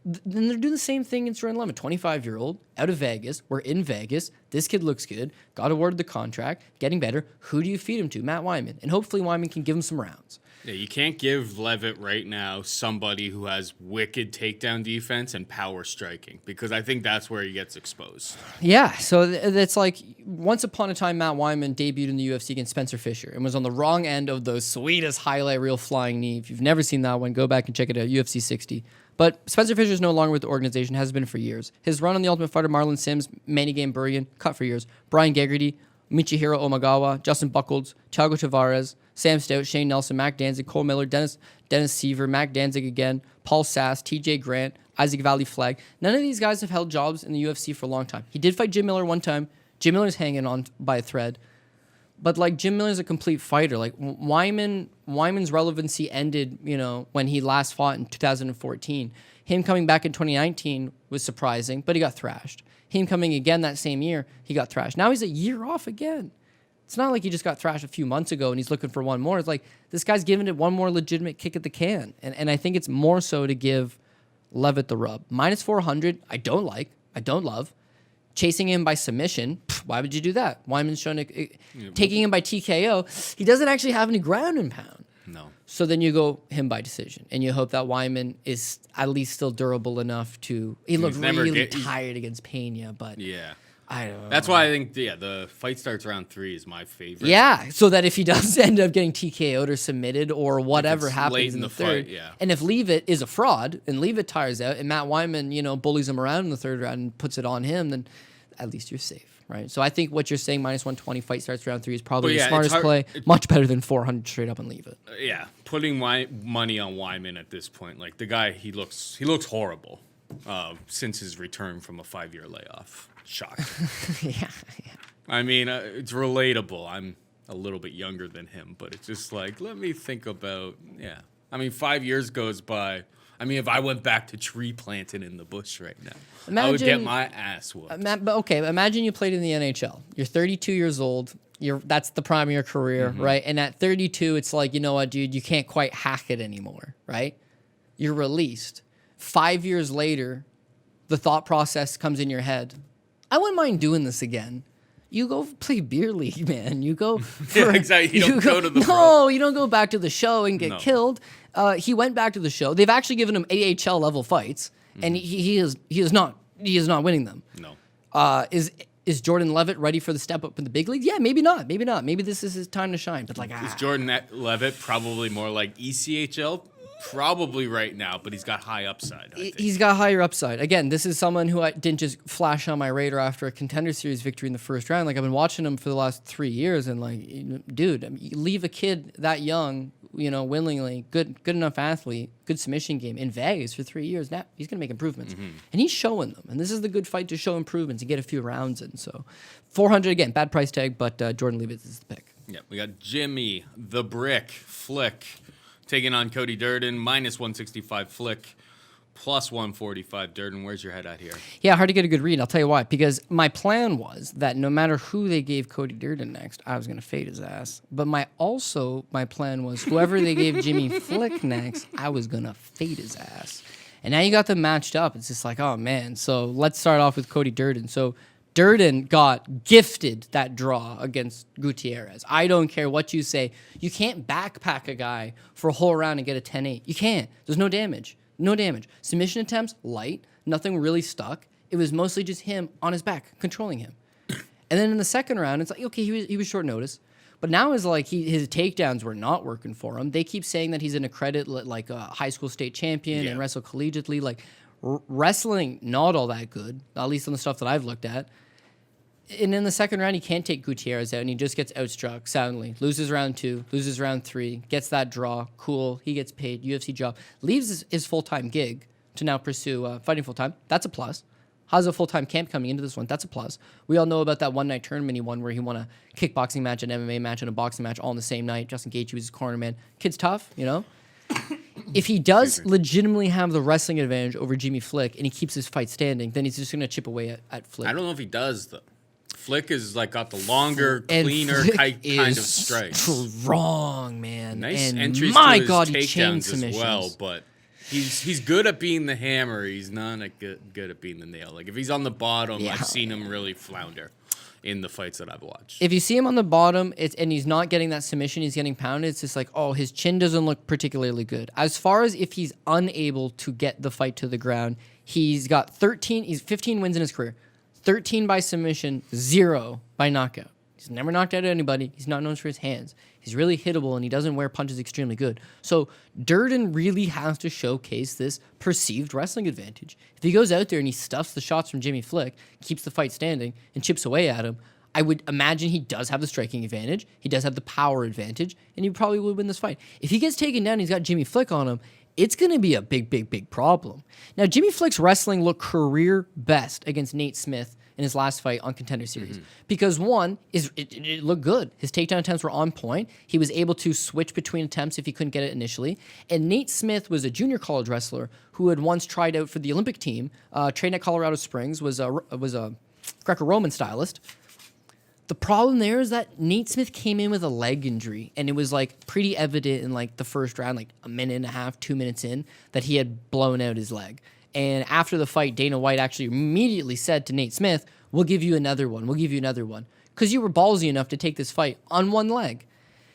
Then they're doing the same thing in Jordan Levitt, 25-year-old, out of Vegas. We're in Vegas. This kid looks good. Got awarded the contract, getting better. Who do you feed him to? Matt Wiman. And hopefully Wiman can give him some rounds. Yeah, you can't give Leavitt right now somebody who has wicked takedown defense and power striking, because I think that's where he gets exposed. Yeah, so it's like once upon a time Matt Wiman debuted in the UFC against Spencer Fisher and was on the wrong end of the sweetest highlight reel flying knee. If you've never seen that one, go back and check it out, UFC 60. But Spencer Fisher is no longer with the organization, has been for years. His run on The Ultimate Fighter, Marlon Sims, Manny Gamburian, cut for years. Brian Gaggerty, Michihiro Omagawa, Justin Buchholz, Thiago Tavares, Sam Stout, Shane Nelson, Mac Danzig, Cole Miller, Dennis Seaver, Mac Danzig again, Paul Sass, TJ Grant, Isaac Valley Flag. None of these guys have held jobs in the UFC for a long time. He did fight Jim Miller one time. Jim Miller's hanging on by a thread. But like Jim Miller's a complete fighter. Like Wyman's relevancy ended, when he last fought in 2014. Him coming back in 2019 was surprising, but he got thrashed. Him coming again that same year, he got thrashed. Now he's a year off again. It's not like he just got thrashed a few months ago and he's looking for one more. It's like this guy's giving it one more legitimate kick at the can. And I think it's more so to give Leavitt the rub. Minus 400, I don't love. Chasing him by submission, why would you do that? Wyman's showing taking him by TKO. He doesn't actually have any ground and pound. No. So then you go him by decision, and you hope that Wiman is at least still durable enough to... He looked really tired against Pena, but... Yeah. I don't know. That's why I think, the fight starts round 3 is my favorite. Yeah, so that if he does end up getting TKO'd or submitted or whatever happens in the third, fight, yeah. And if Leavitt is a fraud and Leavitt tires out and Matt Wiman, bullies him around in the third round and puts it on him, then at least you're safe, right? So I think what you're saying, minus 120 fight starts round 3 is probably the smartest play. Much better than 400 straight up and Leavitt. Yeah, putting my money on Wiman at this point, like the guy, he looks horrible since his return from a 5-year layoff. Shocked. Yeah. I mean, it's relatable. I'm a little bit younger than him, but it's just like, let me think about, I mean, 5 years goes by. I mean, if I went back to tree planting in the bush right now, I would get my ass whooped. Imagine you played in the NHL. You're 32 years old. That's the prime of your career, right? And at 32, it's like, you know what, dude, you can't quite hack it anymore, right? You're released. 5 years later, the thought process comes in your head. I wouldn't mind doing this again. You go play beer league, man. You go. Exactly. You don't go to the No, you don't go back to the show and get killed. He went back to the show. They've actually given him AHL level fights, and he is not winning them. No. Is Jordan Leavitt ready for the step up in the big leagues? Yeah, maybe not. Maybe this is his time to shine. But is Jordan Leavitt probably more like ECHL? Probably right now, but he's got high upside. He's got higher upside. Again, this is someone who I didn't just flash on my radar after a Contender Series victory in the first round. Like, I've been watching him for the last 3 years, and like, dude, I mean, you leave a kid that young, willingly, good enough athlete, good submission game in Vegas for 3 years. Now he's gonna make improvements, and he's showing them. And this is the good fight to show improvements and get a few rounds in. So, 400 again, bad price tag, but Jordan Leavitt is the pick. Yeah, we got Jimmy the Brick Flick taking on Cody Durden, minus 165 Flick, plus 145 Durden. Where's your head at here? Yeah, hard to get a good read. I'll tell you why. Because my plan was that no matter who they gave Cody Durden next, I was going to fade his ass. But my plan was whoever they gave Jimmy Flick next, I was going to fade his ass. And now you got them matched up. It's just like, oh, man. So let's start off with Cody Durden. So Durden got gifted that draw against Gutierrez. I don't care what you say. You can't backpack a guy for a whole round and get a 10-8. You can't. There's no damage. No damage. Submission attempts, light. Nothing really stuck. It was mostly just him on his back, controlling him. And then in the second round, it's like, okay, he was short notice. But now it's like his takedowns were not working for him. They keep saying that he's an accredited like a high school state champion and wrestle collegiately. Like wrestling, not all that good, at least on the stuff that I've looked at. And in the second round, he can't take Gutierrez out, and he just gets outstruck soundly. Loses round 2, loses round 3, gets that draw. Cool, he gets paid, UFC job. Leaves his full-time gig to now pursue fighting full-time. That's a plus. Has a full-time camp coming into this one. That's a plus. We all know about that one-night tournament he won where he won a kickboxing match, an MMA match, and a boxing match all on the same night. Justin Gaethje was his corner man. Kid's tough, you know? If he does legitimately have the wrestling advantage over Jimmy Flick and he keeps his fight standing, then he's just going to chip away at Flick. I don't know if he does, though. Flick is like got the longer, cleaner kind of strike. Strong, man. Nice and entries my to his God, he takedowns chain as submissions. well, but he's good at being the hammer. He's not good at being the nail. Like if he's on the bottom, I've seen him really flounder in the fights that I've watched. If you see him on the bottom and he's not getting that submission, he's getting pounded, it's just like, oh, his chin doesn't look particularly good. As far as if he's unable to get the fight to the ground, he's 15 wins in his career. 13 by submission, 0 by knockout. He's never knocked out anybody. He's not known for his hands. He's really hittable, and he doesn't wear punches extremely good. So Durden really has to showcase this perceived wrestling advantage. If he goes out there and he stuffs the shots from Jimmy Flick, keeps the fight standing, and chips away at him, I would imagine he does have the striking advantage. He does have the power advantage, and he probably would win this fight. If he gets taken down and he's got Jimmy Flick on him, it's going to be a big problem. Now, Jimmy Flick's wrestling looked career best against Nate Smith in his last fight on Contender Series. Because one, it looked good. His takedown attempts were on point. He was able to switch between attempts if he couldn't get it initially. And Nate Smith was a junior college wrestler who had once tried out for the Olympic team, trained at Colorado Springs, was a Greco-Roman stylist. The problem there is that Nate Smith came in with a leg injury, and it was like pretty evident in like the first round, like a minute and a half, 2 minutes in, that he had blown out his leg. And after the fight, Dana White actually immediately said to Nate Smith, we'll give you another one. We'll give you another one. Because you were ballsy enough to take this fight on one leg.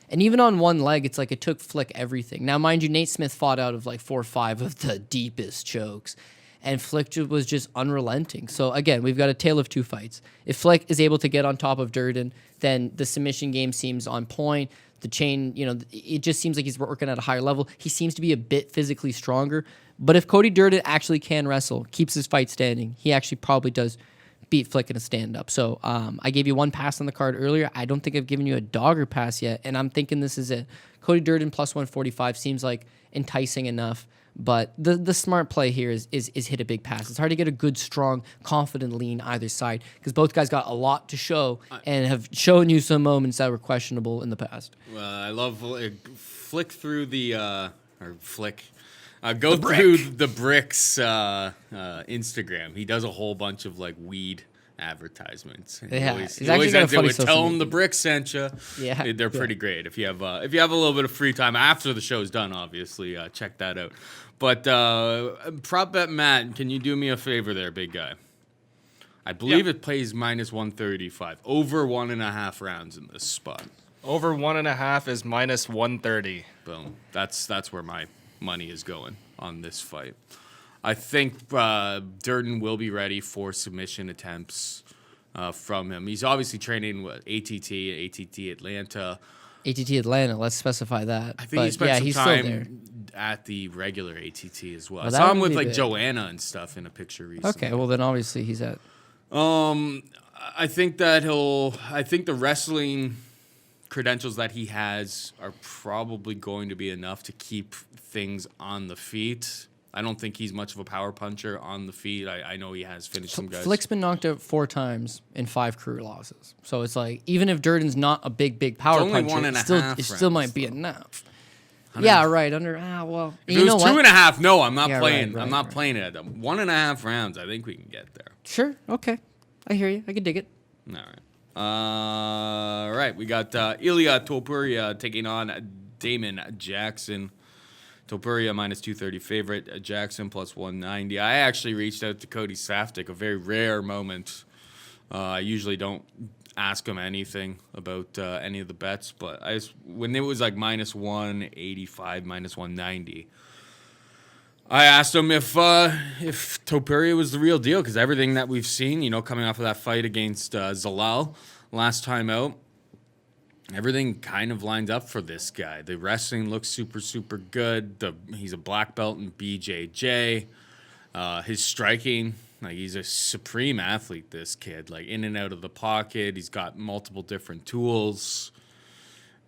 And even on one leg, it's like it took Flick everything. Now, mind you, Nate Smith fought out of like 4 or 5 of the deepest chokes. And Flick was just unrelenting. So again, we've got a tale of 2 fights. If Flick is able to get on top of Durden, then the submission game seems on point. The chain, it just seems like he's working at a higher level. He seems to be a bit physically stronger. But if Cody Durden actually can wrestle, keeps his fight standing, he actually probably does beat Flick in a stand-up. So I gave you one pass on the card earlier. I don't think I've given you a dogger pass yet, and I'm thinking this is it. Cody Durden plus 145 seems like enticing enough. But the smart play here is hit a big pass. It's hard to get a good, strong, confident lean either side because both guys got a lot to show and have shown you some moments that were questionable in the past. Well, I love flick through the go through the bricks Instagram. He does a whole bunch of like weed advertisements. He's He always got a ends it funny with social tell him media. the bricks sent you. Yeah, They're pretty great. If you have a little bit of free time after the show's done, obviously check that out. But prop bet Matt, can you do me a favor there, big guy? I believe it plays minus 135, over 1.5 rounds in this spot. Over 1.5 is minus 130. Boom. That's where my money is going on this fight. I think Durden will be ready for submission attempts from him. He's obviously training with ATT Atlanta. ATT Atlanta, let's specify that. I think he spent some he's still there. time at the regular ATT as well. Well, I that saw him would with be like big. Joanna and stuff in a picture recently. Okay, well then obviously he's at. I think the wrestling credentials that he has are probably going to be enough to keep things on the feet. I don't think he's much of a power puncher on the feet. I know he has finished some guys. Flick's been knocked out 4 times in 5 career losses. So it's like, even if Durden's not a big power only puncher, 1.5 it still might rounds, be though. enough. Yeah, right. Well, If you it know was what? 2.5, no, I'm not Yeah, playing. right, I'm not right. playing it at them. 1.5 rounds, I think we can get there. Sure. Okay. I hear you. I can dig it. All right. We got Ilya Topuria taking on Damon Jackson. Topuria minus 230 favorite. Jackson plus 190. I actually reached out to Cody Saftic, a very rare moment. I usually don't ask him anything about any of the bets, but when it was like minus 185, minus 190, I asked him if Topuria was the real deal, because everything that we've seen, coming off of that fight against Zalal last time out, everything kind of lined up for this guy. The wrestling looks super, super good. He's a black belt in BJJ. His striking, he's a supreme athlete, this kid. In and out of the pocket. He's got multiple different tools.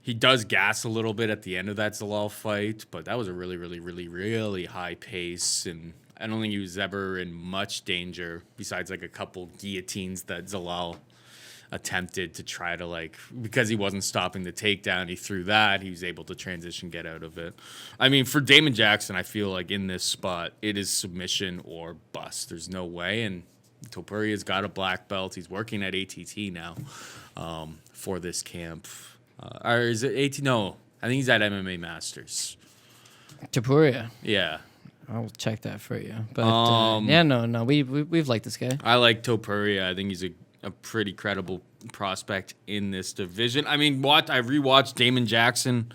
He does gas a little bit at the end of that Zalal fight, but that was a really, really, really, really high pace, and I don't think he was ever in much danger besides a couple guillotines that Zalal attempted to try to because he wasn't stopping the takedown, he threw that, he was able to transition, get out of it. I mean, for Damon Jackson, I feel like in this spot, it is submission or bust. There's no way, and Topuria's got a black belt. He's working at ATT now for this camp. Or is it ATT? No, I think he's at MMA Masters. Topuria. Yeah. I'll check that for you. But no, we've liked this guy. I like Topuria. I think he's a pretty credible prospect in this division. I mean, I rewatched Damon Jackson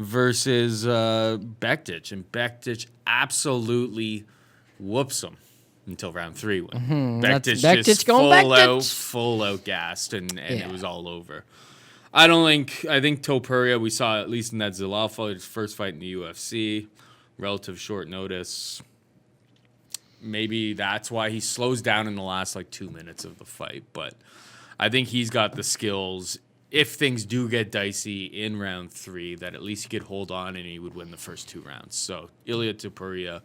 versus Bektic, and Bektic absolutely whoops him until round 3 when Bektic just full out gassed, and it was all over. I think Topuria, we saw at least in that Zalal fight, his first fight in the UFC, relative short notice. Maybe that's why he slows down in the last 2 minutes of the fight. But I think he's got the skills, if things do get dicey in round 3, that at least he could hold on and he would win the first 2 rounds. So Ilya Topuria,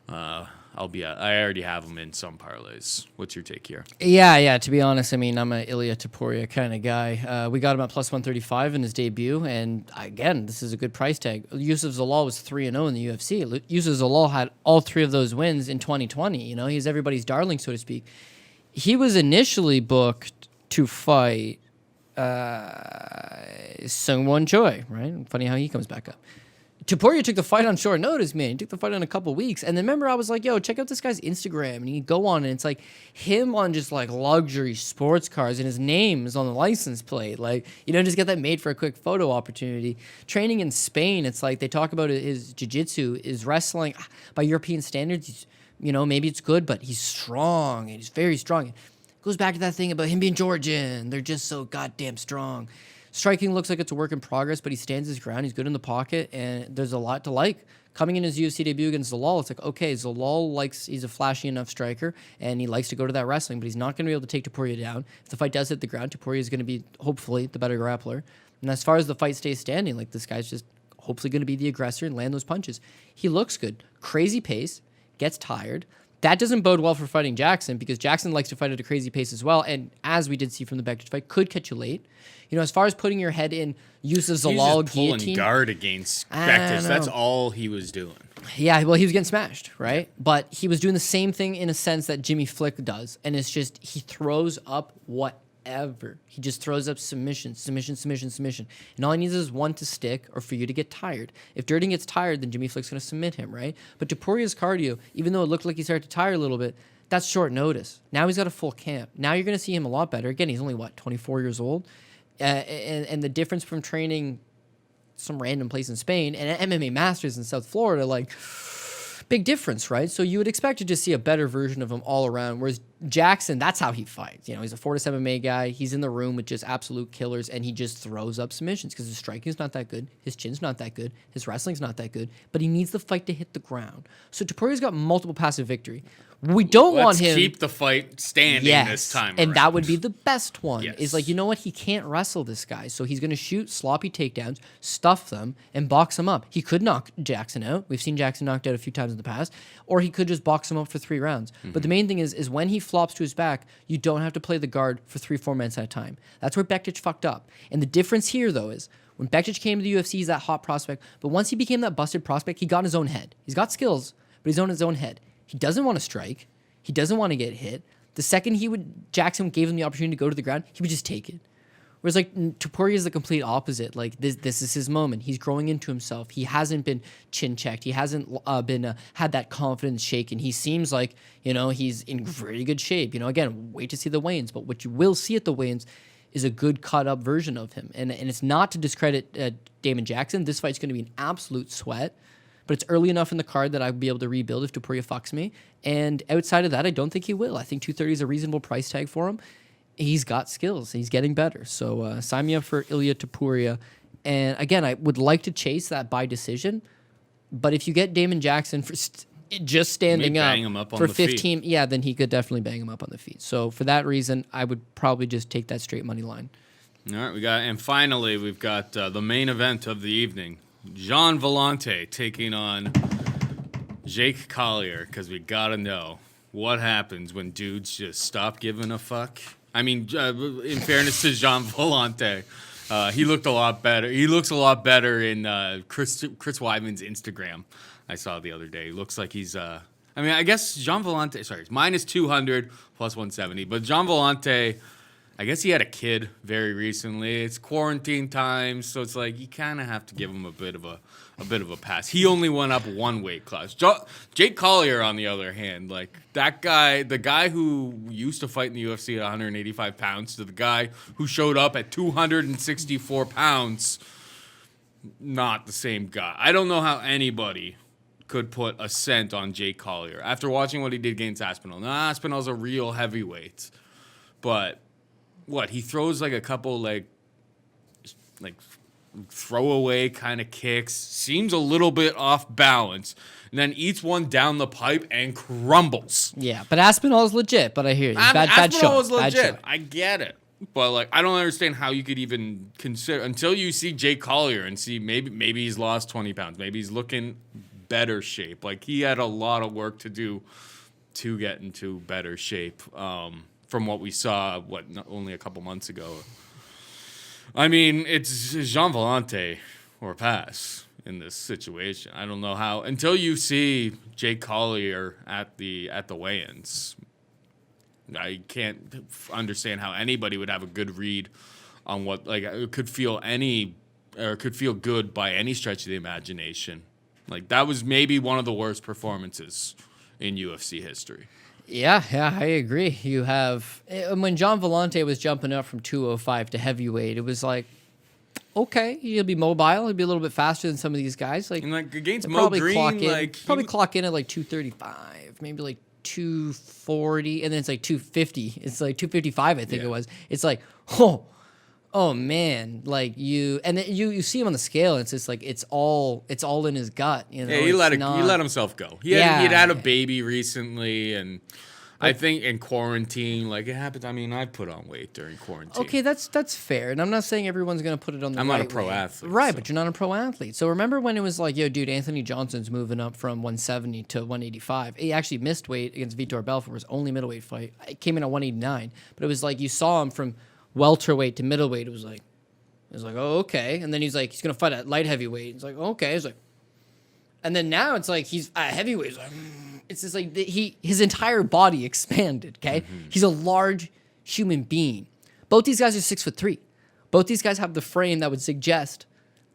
I already have him in some parlays. What's your take here? Yeah. To be honest, I mean, I'm a Ilya Topuria kind of guy. We got him at plus 135 in his debut, and again, this is a good price tag. Yusuf Zalal was 3-0 in the UFC. Yusuf Zalal had all 3 of those wins in 2020. He's everybody's darling, so to speak. He was initially booked to fight Seungwon Choi, right? Funny how he comes back up. Topuria took the fight on short notice, man. He took the fight in a couple weeks. And then remember, I was like, yo, check out this guy's Instagram. And you go on, and it's him on just luxury sports cars, and his name is on the license plate. Just get that made for a quick photo opportunity. Training in Spain, it's they talk about his jiu-jitsu, is wrestling by European standards. Maybe it's good, but he's strong, and he's very strong. It goes back to that thing about him being Georgian. They're just so goddamn strong. Striking looks like it's a work in progress, but he stands his ground. He's good in the pocket, and there's a lot to like. Coming in his UFC debut against Zalal, it's okay, Zalal he's a flashy enough striker, and he likes to go to that wrestling, but he's not going to be able to take Topuria down. If the fight does hit the ground, Topuria is going to be, hopefully, the better grappler. And as far as the fight stays standing, this guy's just hopefully going to be the aggressor and land those punches. He looks good. Crazy pace, gets tired. That doesn't bode well for fighting Jackson, because Jackson likes to fight at a crazy pace as well, and as we did see from the Bektic fight, could catch you late. As far as putting your head in Yusuf Zalal just pulling guillotine, guard against Bektic. That's all he was doing. Yeah, well, he was getting smashed, right? But he was doing the same thing in a sense that Jimmy Flick does, and it's just he throws up whatever. He just throws up submission. And all he needs is one to stick or for you to get tired. If Durden gets tired, then Jimmy Flick's going to submit him, right? But Topuria's cardio, even though it looked like he started to tire a little bit, that's short notice. Now he's got a full camp. Now you're going to see him a lot better. Again, he's only, 24 years old? And the difference from training some random place in Spain and MMA Masters in South Florida, big difference, right? So you would expect to just see a better version of him all around. Whereas Jackson, that's how he fights. He's a Fortis MMA guy. He's in the room with just absolute killers, and he just throws up submissions because his striking's not that good, his chin's not that good, his wrestling's not that good, but he needs the fight to hit the ground. So Topuria's got multiple passive victory. We don't want him. Let's keep the fight standing this time and around. That would be the best one. Yes. Is you know what? He can't wrestle this guy, so he's going to shoot sloppy takedowns, stuff them, and box him up. He could knock Jackson out. We've seen Jackson knocked out a few times in the past. Or he could just box him up for 3 rounds. Mm-hmm. But the main thing is when he flops to his back, you don't have to play the guard for 3-4 minutes at a time. That's where Bektic fucked up. And the difference here, though, is when Bektic came to the UFC, he's that hot prospect. But once he became that busted prospect, he got in his own head. He's got skills, but he's on his own head. He doesn't want to strike. He doesn't want to get hit. The second Jackson gave him the opportunity to go to the ground, he would just take it. Whereas like Topuria is the complete opposite. Like this is his moment. He's growing into himself. He hasn't been chin checked. He hasn't been had that confidence shaken. He seems like he's in very good shape. Again, wait to see the weigh-ins. But what you will see at the weigh-ins is a good cut up version of him. And it's not to discredit Damon Jackson. This fight's going to be an absolute sweat. But it's early enough in the card that I'd be able to rebuild if Topuria fucks me. And outside of that, I don't think he will. I think 230 is a reasonable price tag for him. He's got skills. He's getting better. So sign me up for Ilia Topuria. And again, I would like to chase that by decision. But if you get Damon Jackson for just standing up for 15, yeah, then he could definitely bang him up on the feet. So for that reason, I would probably just take that straight money line. All right, and finally we've got the main event of the evening. Jean Villante taking on Jake Collier, because we gotta know what happens when dudes just stop giving a fuck. I mean, in fairness to Jean Villante, he looked a lot better. He looks a lot better in Chris Weidman's Instagram I saw the other day. He looks like he's... I guess Jean Villante... Sorry, it's minus 200, plus 170. But Jean Villante... I guess he had a kid very recently. It's quarantine time, so it's like you kind of have to give him a bit of a pass. He only went up one weight class. Jake Collier, on the other hand, like that guy, the guy who used to fight in the UFC at 185 pounds, to the guy who showed up at 264 pounds, not the same guy. I don't know how anybody could put a cent on Jake Collier after watching what he did against Aspinall. Now, Aspinall's a real heavyweight, but he throws like a couple like throwaway kind of kicks, seems a little bit off balance, and then eats one down the pipe and crumbles. Yeah, but Aspinall's legit, but I hear you. Bad shot. Was legit. I get it. But like I don't understand how you could even consider until you see Jake Collier and see maybe he's lost 20 pounds. Maybe he's looking better shape. Like he had a lot of work to do to get into better shape. From what we saw, only a couple months ago. I mean, it's Jean Villante or pass in this situation. I don't know how until you see Jake Collier at the weigh-ins. I can't understand how anybody would have a good read on what it could feel good by any stretch of the imagination. Like that was maybe one of the worst performances in UFC history. Yeah, I agree. You have when Jean Villante was jumping up from 205 to heavyweight, it was like, okay, he'll be mobile. He'll be a little bit faster than some of these guys. Like against Mo Green, clock in at like 235, maybe like 240, and then it's like 250. It's like 255, I think it was. It's like, oh man, like you see him on the scale, and it's just like it's all in his gut. You know, he let himself go. He'd had a baby recently, and I think in quarantine, like it happens. I mean, I put on weight during quarantine. Okay, that's fair, and I'm not saying everyone's gonna put it on the. I'm right not a pro way. athlete, right? so. But you're not a pro athlete. So remember when it was like, yo, dude, Anthony Johnson's moving up from 170 to 185. He actually missed weight against Vitor Belfort. His only middleweight fight. It came in at 189, but it was like you saw him from welterweight to middleweight. It was like, oh, okay. And then he's like, he's going to fight at light heavyweight. It's like, okay. It's like, and then now it's like, he's at heavyweight. It's like, it's just like his entire body expanded. Okay. Mm-hmm. He's a large human being. Both these guys are 6'3". Both these guys have the frame that would suggest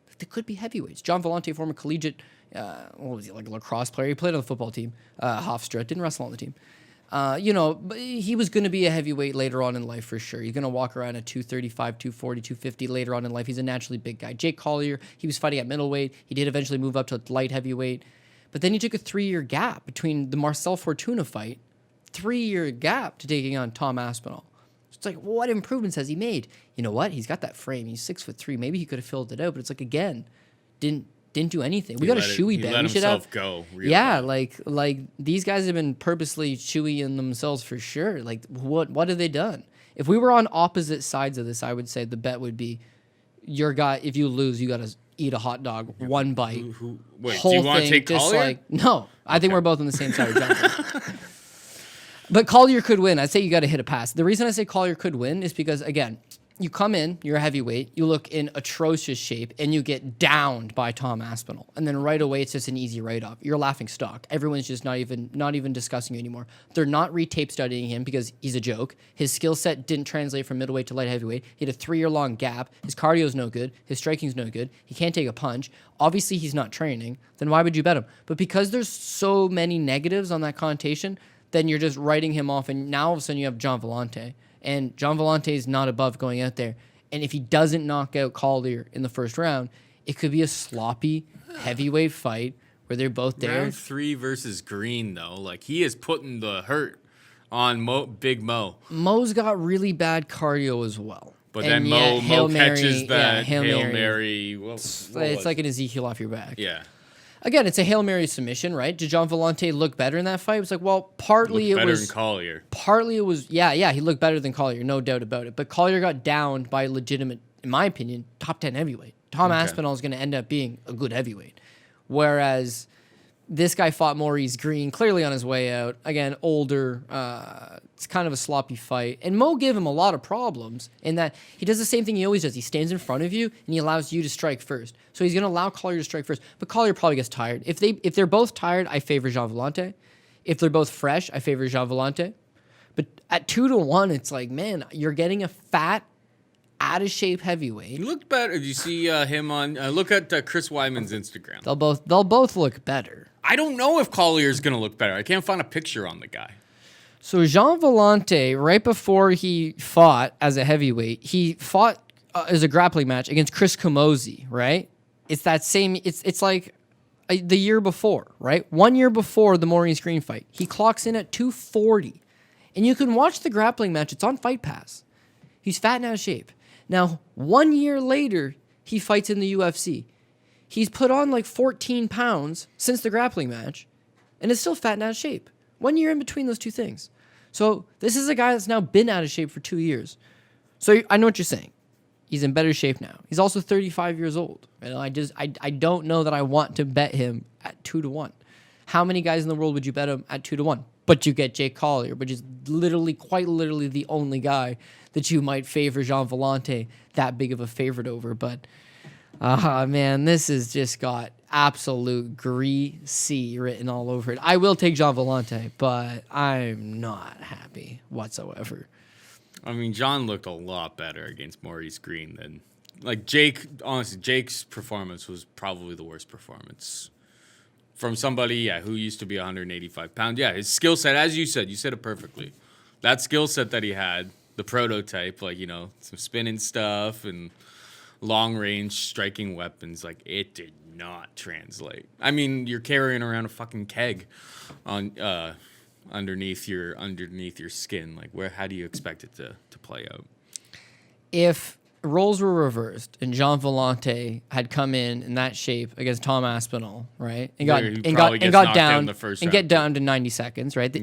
that they could be heavyweights. Jean Villante, former collegiate, what was he, like a lacrosse player? He played on the football team. Hofstra, didn't wrestle on the team. But he was going to be a heavyweight later on in life for sure. He's going to walk around at 235, 240, 250 later on in life. He's a naturally big guy. Jake Collier, he was fighting at middleweight. He did eventually move up to light heavyweight. But then he took a 3-year gap between the Marcel Fortuna fight, 3-year gap to taking on Tom Aspinall. It's like, what improvements has he made? You know what? He's got that frame. He's 6'3". Maybe he could have filled it out, but it's like, again, didn't do anything. We got a shoey bet. Let we should himself have go. Like these guys have been purposely chewying themselves for sure. Like what have they done? If we were on opposite sides of this, I would say the bet would be your guy. If you lose, you got to eat a hot dog, one bite. Wait, whole do you want to thing, take just Collier? like no. I think we're both on the same side of jumping. But Collier could win. I'd say you got to hit a pass. The reason I say Collier could win is because again, you come in, you're a heavyweight, you look in atrocious shape, and you get downed by Tom Aspinall. And then right away, it's just an easy write-off. You're a laughing stock. Everyone's just not even discussing you anymore. They're not re-tape studying him because he's a joke. His skill set didn't translate from middleweight to light heavyweight. He had a 3-year-long gap. His cardio's no good. His striking's no good. He can't take a punch. Obviously, he's not training. Then why would you bet him? But because there's so many negatives on that connotation, then you're just writing him off, and now all of a sudden you have John Villante. And John Villante is not above going out there. And if he doesn't knock out Collier in the first round, it could be a sloppy heavyweight fight where they're both there. Round 3 versus Green, though. Like, he is putting the hurt on Big Mo. Mo's got really bad cardio as well. But And then yet, Mo catches that Hail Hail Mary. Mary. Well, It's like an Ezekiel off your back. Yeah. Again, it's a Hail Mary submission, right? Did John Villante look better in that fight? It was like, well, partly it Better was... than Collier. Partly it was, yeah, he looked better than Collier, no doubt about it. But Collier got downed by a legitimate, in my opinion, top 10 heavyweight. Tom Aspinall is going to end up being a good heavyweight. Whereas this guy fought Maurice Green, clearly on his way out. Again, older. It's kind of a sloppy fight. And Mo gave him a lot of problems in that he does the same thing he always does. He stands in front of you, and he allows you to strike first. So he's going to allow Collier to strike first. But Collier probably gets tired. If they're both tired, I favor Jean Villante. If they're both fresh, I favor Jean Villante. But at 2-1, it's like, man, you're getting a fat, out-of-shape heavyweight. He looked better. Did you see him on... look at Chris Wyman's Instagram. They'll both look better. I don't know if Collier's going to look better. I can't find a picture on the guy. So Jean Villante, right before he fought as a heavyweight, he fought as a grappling match against Chris Camozzi, right? It's that same... It's like the year before, right? 1 year before the Maurice Green fight. He clocks in at 240. And you can watch the grappling match. It's on Fight Pass. He's fat and out of shape. Now, 1 year later, he fights in the UFC. He's put on like 14 pounds since the grappling match, and is still fat and out of shape. 1 year in between those two things. So this is a guy that's now been out of shape for 2 years. So I know what you're saying. He's in better shape now. He's also 35 years old. And I don't know that I want to bet him at 2-1. How many guys in the world would you bet him at 2-1? But you get Jake Collier, which is quite literally the only guy that you might favor Jean Villante that big of a favorite over. But, man, this has just got absolute greasy written all over it. I will take Jean Villante, but I'm not happy whatsoever. I mean, John looked a lot better against Maurice Green than... Like, Jake... Honestly, Jake's performance was probably the worst performance. From somebody, who used to be 185 pounds. Yeah, his skill set, as you said it perfectly. That skill set that he had, the prototype, like, some spinning stuff and long-range striking weapons, like, it did not translate. I mean, you're carrying around a fucking keg on underneath your skin. Like, how do you expect it to play out? If roles were reversed and Jean Villante had come in that shape against Tom Aspinall, right? And got down get down to 90 seconds, right?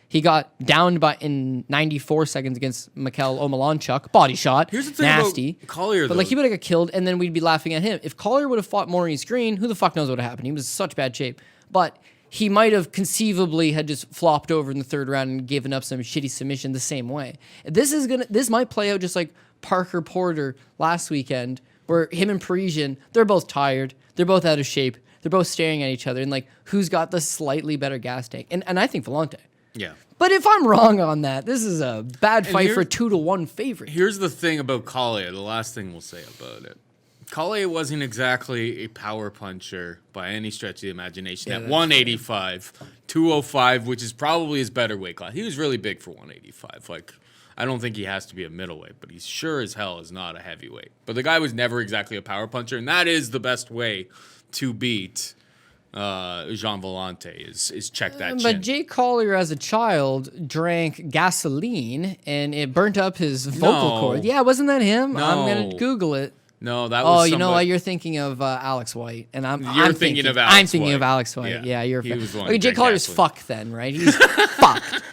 He got downed in 94 seconds against Mikhail Omalanchuk, body shot. Here's the thing nasty. about Collier, but he would have got killed, and then we'd be laughing at him. If Collier would have fought Maurice Green, who the fuck knows what would have happened? He was in such bad shape, but he might have conceivably had just flopped over in the third round and given up some shitty submission the same way. This might play out just like Parker Porter last weekend, where him and Parisian, they're both tired, they're both out of shape, they're both staring at each other, and like, who's got the slightly better gas tank? And I think Villante. Yeah. But if I'm wrong on that, this is a bad fight for a 2-1 favorite. Here's the thing about Collier, the last thing we'll say about it. Collier wasn't exactly a power puncher by any stretch of the imagination. At 185, 205, which is probably his better weight class. He was really big for 185. Like, I don't think he has to be a middleweight, but he's sure as hell is not a heavyweight. But the guy was never exactly a power puncher, and that is the best way to beat Jean Villante is check that chin. But Jake Collier, as a child, drank gasoline, and it burnt up his vocal cord. Yeah, wasn't that him? No. I'm going to Google it. No, that was you know what? You're thinking of Alex White, and I'm thinking of Alex I'm thinking White. of Alex White. Yeah, you're. He was the one Okay, who Jake drank Collier's gasoline. fucked then, right? He's fucked.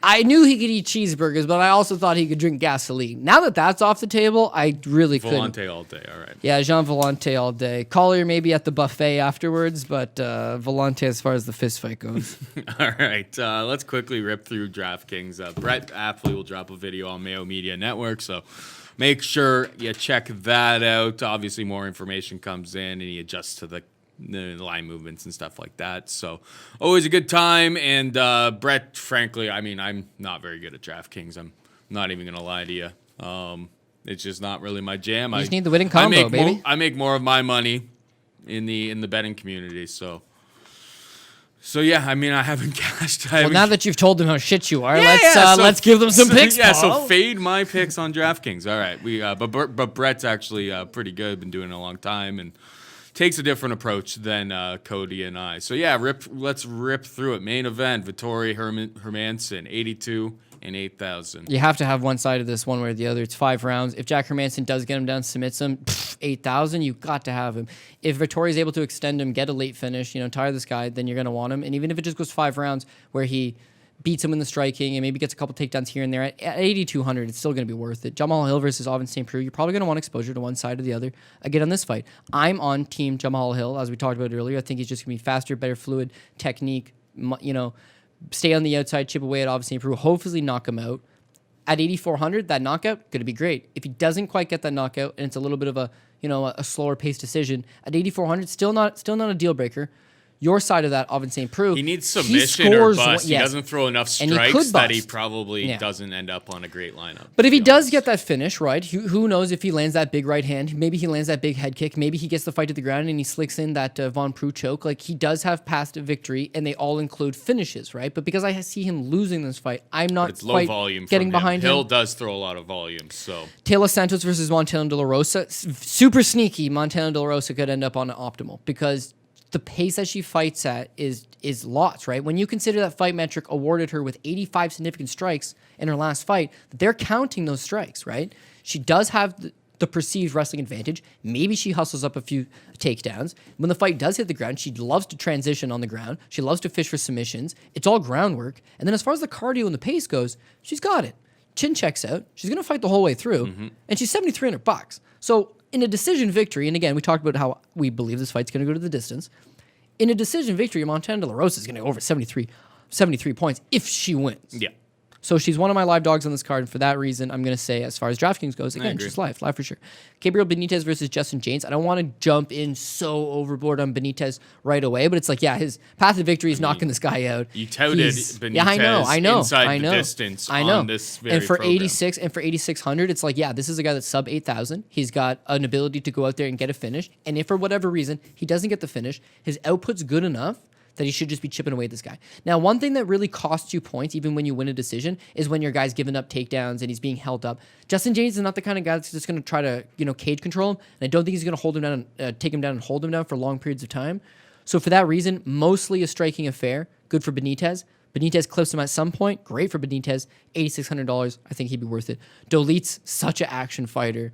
I knew he could eat cheeseburgers, but I also thought he could drink gasoline. Now that that's off the table, I really couldn't. Villante all day, all right. Yeah, Jean Villante all day. Collier maybe at the buffet afterwards, but Villante as far as the fist fight goes. All right, let's quickly rip through DraftKings. Brett Appley will drop a video on Mayo Media Network, so make sure you check that out. Obviously, more information comes in, and he adjusts to the line movements and stuff like that. So always a good time. And Brett, frankly, I mean, I'm not very good at DraftKings. I'm not even gonna lie to you. It's just not really my jam. You just need the winning combo, baby. I make more of my money in the betting community. So yeah, I mean, I haven't cashed. Well, now that you've told them how shit you are, so- let's give them some picks. Yeah, Paul. so fade my picks on DraftKings. All right, but Brett's actually pretty good. Been doing it a long time and takes a different approach than Cody and I. So yeah, let's rip through it. Main event: Vettori Hermansson, 82 and 8,000. You have to have one side of this, one way or the other. It's 5 rounds. If Jack Hermansson does get him down, submits him, 8,000, you got to have him. If Vettori is able to extend him, get a late finish, tire this guy, then you're going to want him. And even if it just goes 5 rounds where he beats him in the striking and maybe gets a couple takedowns here and there, at 8,200, it's still going to be worth it. Jamal Hill versus St. Preux, you're probably going to want exposure to one side or the other. Again, on this fight, I'm on team Jamal Hill, as we talked about earlier. I think he's just going to be faster, better fluid, technique, stay on the outside, chip away at St. Preux, hopefully knock him out. At 8,400, that knockout, going to be great. If he doesn't quite get that knockout and it's a little bit of a slower paced decision, at 8,400, still not a deal breaker. Your side of that, St. Preux. He needs submission or bust. Yes. He doesn't throw enough And he strikes could that he bust. probably doesn't end up on a great lineup. But if he does get that finish, right, who knows if he lands that big right hand, maybe he lands that big head kick, maybe he gets the fight to the ground and he slicks in that Von Preux choke. Like, he does have past victory, and they all include finishes, right? But because I see him losing this fight, I'm not It's low quite volume getting from him. behind Hill him. does throw a lot of volume, so. Taylor Santos versus Montana De La Rosa, super sneaky. Montana De La Rosa could end up on an optimal because the pace that she fights at is lots, right? When you consider that Fight Metric awarded her with 85 significant strikes in her last fight, they're counting those strikes, right? She does have the perceived wrestling advantage. Maybe she hustles up a few takedowns. When the fight does hit the ground, she loves to transition on the ground. She loves to fish for submissions. It's all groundwork. And then as far as the cardio and the pace goes, she's got it. Chin checks out. She's going to fight the whole way through. And she's $7,300. So in a decision victory, and again, we talked about how we believe this fight's going to go to the distance. In a decision victory, Montana De La Rosa is going to go over 73 points if she wins. Yeah. So she's one of my live dogs on this card, and for that reason, I'm going to say, as far as DraftKings goes, again, she's live for sure. Gabriel Benitez versus Justin Jaynes. I don't want to jump in so overboard on Benitez right away, but it's like, yeah, his path to victory is knocking this guy out. You touted Benitez I know, inside the distance on this very and for program. 8,600, it's like, yeah, this is a guy that's sub 8,000. He's got an ability to go out there and get a finish, and if for whatever reason he doesn't get the finish, his output's good enough that he should just be chipping away at this guy. Now, one thing that really costs you points, even when you win a decision, is when your guy's giving up takedowns and he's being held up. Justin Jaynes is not the kind of guy that's just going to try to, cage control him, and I don't think he's going to hold him down, take him down and hold him down for long periods of time. So for that reason, mostly a striking affair. Good for Benitez. Benitez clips him at some point. Great for Benitez. $8,600. I think he'd be worth it. Dolidze, such an action fighter.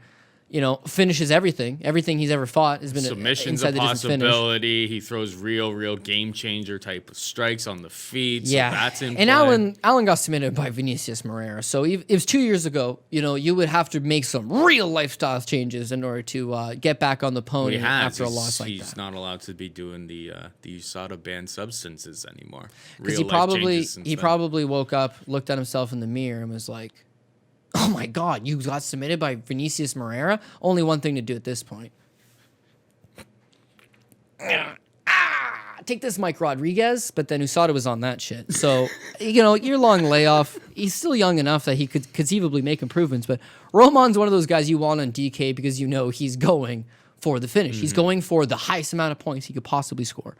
Finishes everything. Everything he's ever fought has been Submission's inside a the distance finish. possibility. He throws real game changer type of strikes on the feet. So Yeah, that's in and play. Allen got submitted by Vinicius Moreira. So it was 2 years ago. You would have to make some real lifestyle changes in order to get back on the pony after a loss like He's that. not allowed to be doing the USADA banned substances anymore. Because Real he life changes since then. probably woke up, looked at himself in the mirror, and was like, "Oh my God, you got submitted by Vinicius Moreira." Only one thing to do at this point. Take this, Mike Rodriguez, but then USADA was on that shit. So, year-long layoff. He's still young enough that he could conceivably make improvements, but Roman's one of those guys you want on DK because he's going for the finish. He's going for the highest amount of points he could possibly score.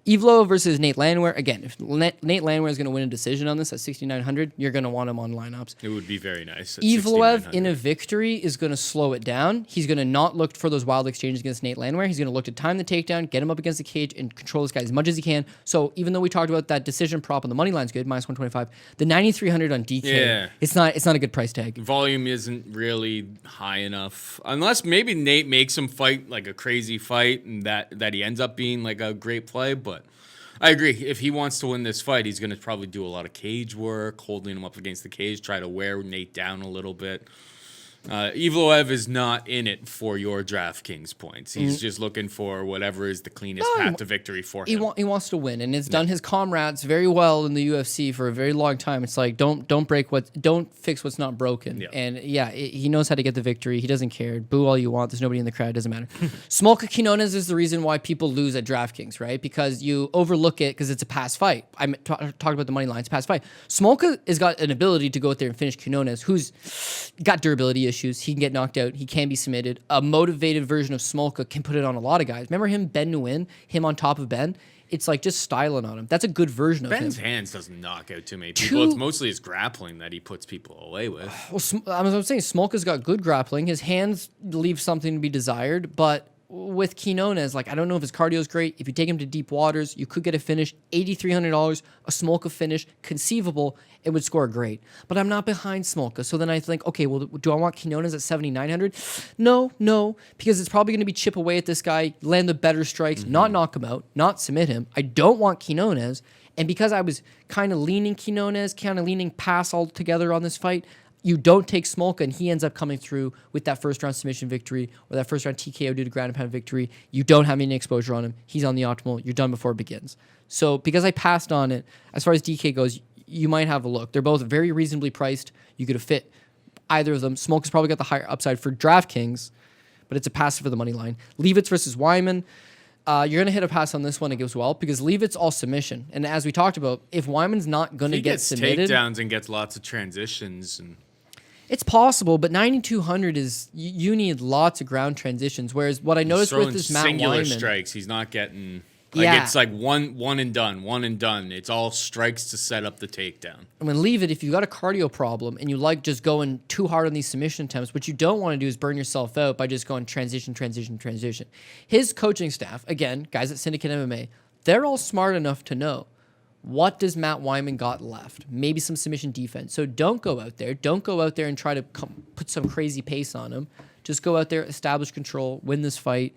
Evloev versus Nate Landwehr. Again, if Nate Landwehr is going to win a decision on this at 6,900, you're going to want him on lineups. It would be very nice. At Evloev 6,900. in a victory is going to slow it down. He's going to not look for those wild exchanges against Nate Landwehr. He's going to look to time the takedown, get him up against the cage, and control this guy as much as he can. So even though we talked about that decision prop on the money line's good, minus 125, the 9,300 on DK, Yeah. it's not a good price tag. Volume isn't really high enough, unless maybe Nate makes him fight like a crazy fight, and that he ends up being like a great play. But I agree. If he wants to win this fight, he's going to probably do a lot of cage work, holding him up against the cage, try to wear Nate down a little bit. Evloev is not in it for your DraftKings points. He's just looking for whatever is the cleanest path to victory for him. He wants to win, and it's done his comrades very well in the UFC for a very long time. It's like don't fix what's not broken. Yeah. And he knows how to get the victory. He doesn't care. Boo all you want. There's nobody in the crowd. Doesn't matter. Smolka Quinonez is the reason why people lose at DraftKings, right? Because you overlook it because it's a pass fight. I talked about the money line. It's a pass fight. Smolka has got an ability to go out there and finish Quinonez, who's got durability issues. He can get knocked out. He can be submitted. A motivated version of Smolka can put it on a lot of guys. Remember him, Ben Nguyen, him on top of Ben? It's like just styling on him. That's a good version of him. Ben's hands doesn't knock out too many people. It's mostly his grappling that he puts people away with. Well, I'm saying Smolka's got good grappling. His hands leave something to be desired, but with Quinonez, like I don't know if his cardio is great. If you take him to deep waters, you could get a finish, $8,300, a Smolka finish, conceivable. It would score great, but I'm not behind Smolka. So then I think, okay, well, do I want Quinonez at 7,900? No, because it's probably going to be chip away at this guy, land the better strikes, not knock him out, not submit him. I don't want Quinonez, and because I was kind of leaning Quinonez, kind of leaning pass altogether on this fight. You don't take Smolka, and he ends up coming through with that first-round submission victory or that first-round TKO due to ground and pound victory. You don't have any exposure on him. He's on the optimal. You're done before it begins. So because I passed on it, as far as DK goes, you might have a look. They're both very reasonably priced. You could have fit either of them. Smolka's probably got the higher upside for DraftKings, but it's a pass for the money line. Leavitt versus Wiman. You're going to hit a pass on this one. It goes well because Leavitt's all submission. And as we talked about, if Wyman's not going to get submitted... He gets takedowns and gets lots of transitions and... It's possible, but 9,200 is you need lots of ground transitions. Whereas what I noticed with this Matt singular Wiman, strikes, he's not getting it's like one and done. It's all strikes to set up the takedown. And when Leavitt, if you've got a cardio problem and you like just going too hard on these submission attempts, what you don't want to do is burn yourself out by just going transition. His coaching staff, again, guys at Syndicate MMA, they're all smart enough to know. What does Matt Wiman got left? Maybe some submission defense. So don't go out there. Don't go out there and try to put some crazy pace on him. Just go out there, establish control, win this fight.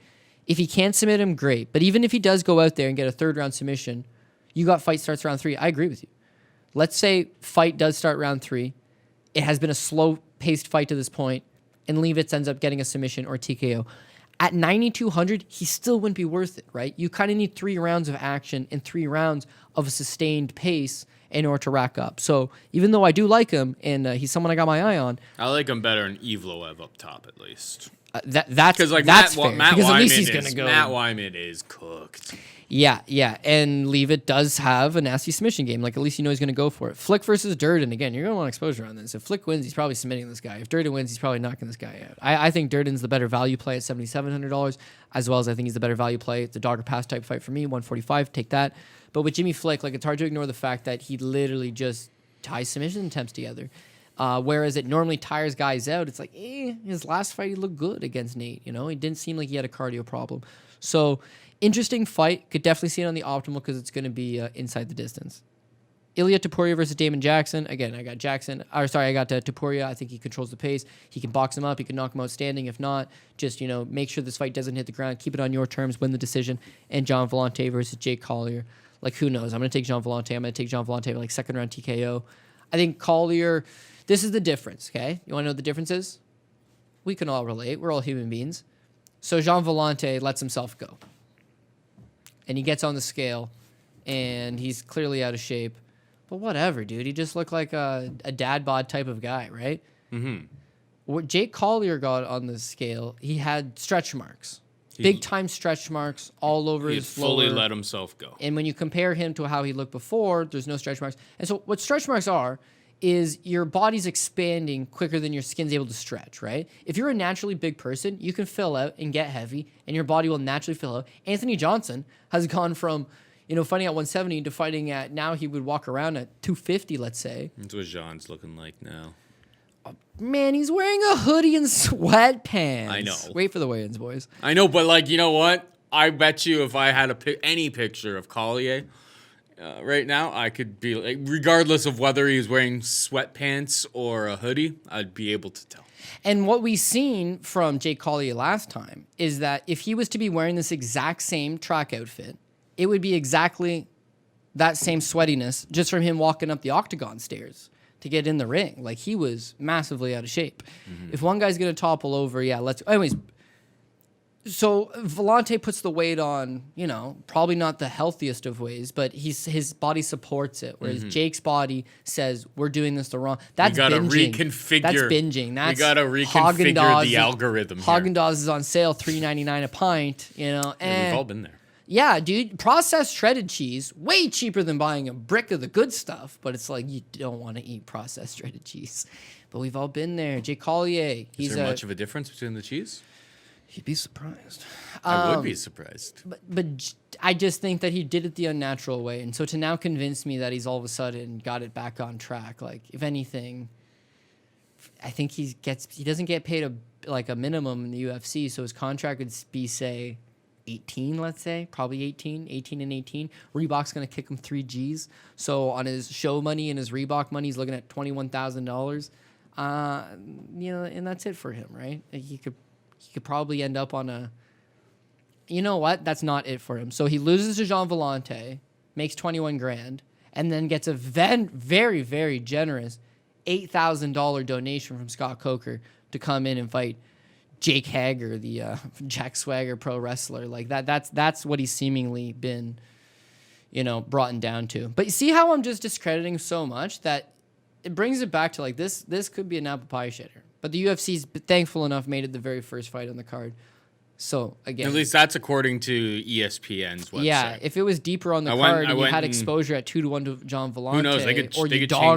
If he can't submit him, great. But even if he does go out there and get a third-round submission, you got fight starts round 3. I agree with you. Let's say fight does start round 3. It has been a slow-paced fight to this point, and Leavitt ends up getting a submission or TKO. At 9,200, he still wouldn't be worth it, right? You kind of need 3 rounds of action and 3 rounds of a sustained pace in order to rack up. So even though I do like him and he's someone I got my eye on, I like him better than Evloev up top at least. That's like that's Matt fair. Because at least he's Wiman gonna go. Matt Wiman is cooked. Yeah, and Leavitt does have a nasty submission game. Like, at least you know he's going to go for it. Flick versus Durden. Again, you're going to want exposure on this. If Flick wins, he's probably submitting this guy. If Durden wins, he's probably knocking this guy out. I think Durden's the better value play at $7,700, as well as I think he's the better value play. It's a dog or pass type fight for me, 145, take that. But with Jimmy Flick, like, it's hard to ignore the fact that he literally just ties submission attempts together. Whereas it normally tires guys out. It's like, his last fight, he looked good against Nate. You know, he didn't seem like he had a cardio problem. So, interesting fight. Could definitely see it on the optimal because it's going to be inside the distance. Ilya Topuria versus Damon Jackson. Again, I got Topuria. I think he controls the pace. He can box him up. He can knock him out standing. If not, just, make sure this fight doesn't hit the ground. Keep it on your terms. Win the decision. And John Villante versus Jake Collier. Like, who knows? I'm going to take John Villante. I'm going to take John Villante with, like, second round TKO. I think Collier, this is the difference, okay? You want to know what the difference is? We can all relate. We're all human beings. So Jean Villante lets himself go. And he gets on the scale, and he's clearly out of shape. But whatever, dude. He just looked like a dad bod type of guy, right? Mm-hmm. What Jake Collier got on the scale, he had stretch marks. Big-time stretch marks all over his lower. He fully let himself go. And when you compare him to how he looked before, there's no stretch marks. And so what stretch marks are is your body's expanding quicker than your skin's able to stretch, right? If you're a naturally big person, you can fill out and get heavy, and your body will naturally fill out. Anthony Johnson has gone from, fighting at 170 to fighting at, now he would walk around at 250, let's say. That's what Jean's looking like now. Man, he's wearing a hoodie and sweatpants. I know. Wait for the weigh-ins, boys. I know, but, you know what? I bet you if I had any picture of Collier right now, I could be, regardless of whether he was wearing sweatpants or a hoodie, I'd be able to tell. And what we've seen from Jake Collier last time is that if he was to be wearing this exact same track outfit, it would be exactly that same sweatiness just from him walking up the octagon stairs. to get in the ring. Like, he was massively out of shape. If one guy's going to topple over, yeah, let's... Anyways, so Villante puts the weight on, you know, probably not the healthiest of ways, but his body supports it. Whereas Jake's body says, we're doing this the wrong... That's gotta binging. reconfigure. That's binging. That's we gotta reconfigure Haagen-Dazs. the algorithm here. Haagen-Dazs is on sale, $3.99 a pint, you know, Yeah, and... we've all been there. Yeah, dude, processed shredded cheese, way cheaper than buying a brick of the good stuff. But it's like, you don't want to eat processed shredded cheese. But we've all been there. Jay Collier, Is there much of a difference between the cheese? He'd be surprised. I would be surprised. But I just think that he did it the unnatural way. And so to now convince me that he's all of a sudden got it back on track, like, if anything, I think he doesn't get paid a minimum in the UFC. So his contract would be, say, 18, let's say, probably 18 and 18. Reebok's going to kick him 3 Gs. So on his show money and his Reebok money, he's looking at $21,000. You know, and that's it for him, right? He could probably end up on a... You know what? That's not it for him. So he loses to Jean Villante, makes 21 grand, and then gets a very, very generous $8,000 donation from Scott Coker to come in and fight Jake Hager, the Jack Swagger pro wrestler. Like that's what he's seemingly been, you know, brought down to. But you see how I'm just discrediting so much that it brings it back to like this could be an apple pie shitter. But the UFC's thankful enough made it the very first fight on the card. So again, At least that's according to ESPN's website. yeah, if it was deeper on the card and you had exposure at 2-1 to John Villante, Who knows? They could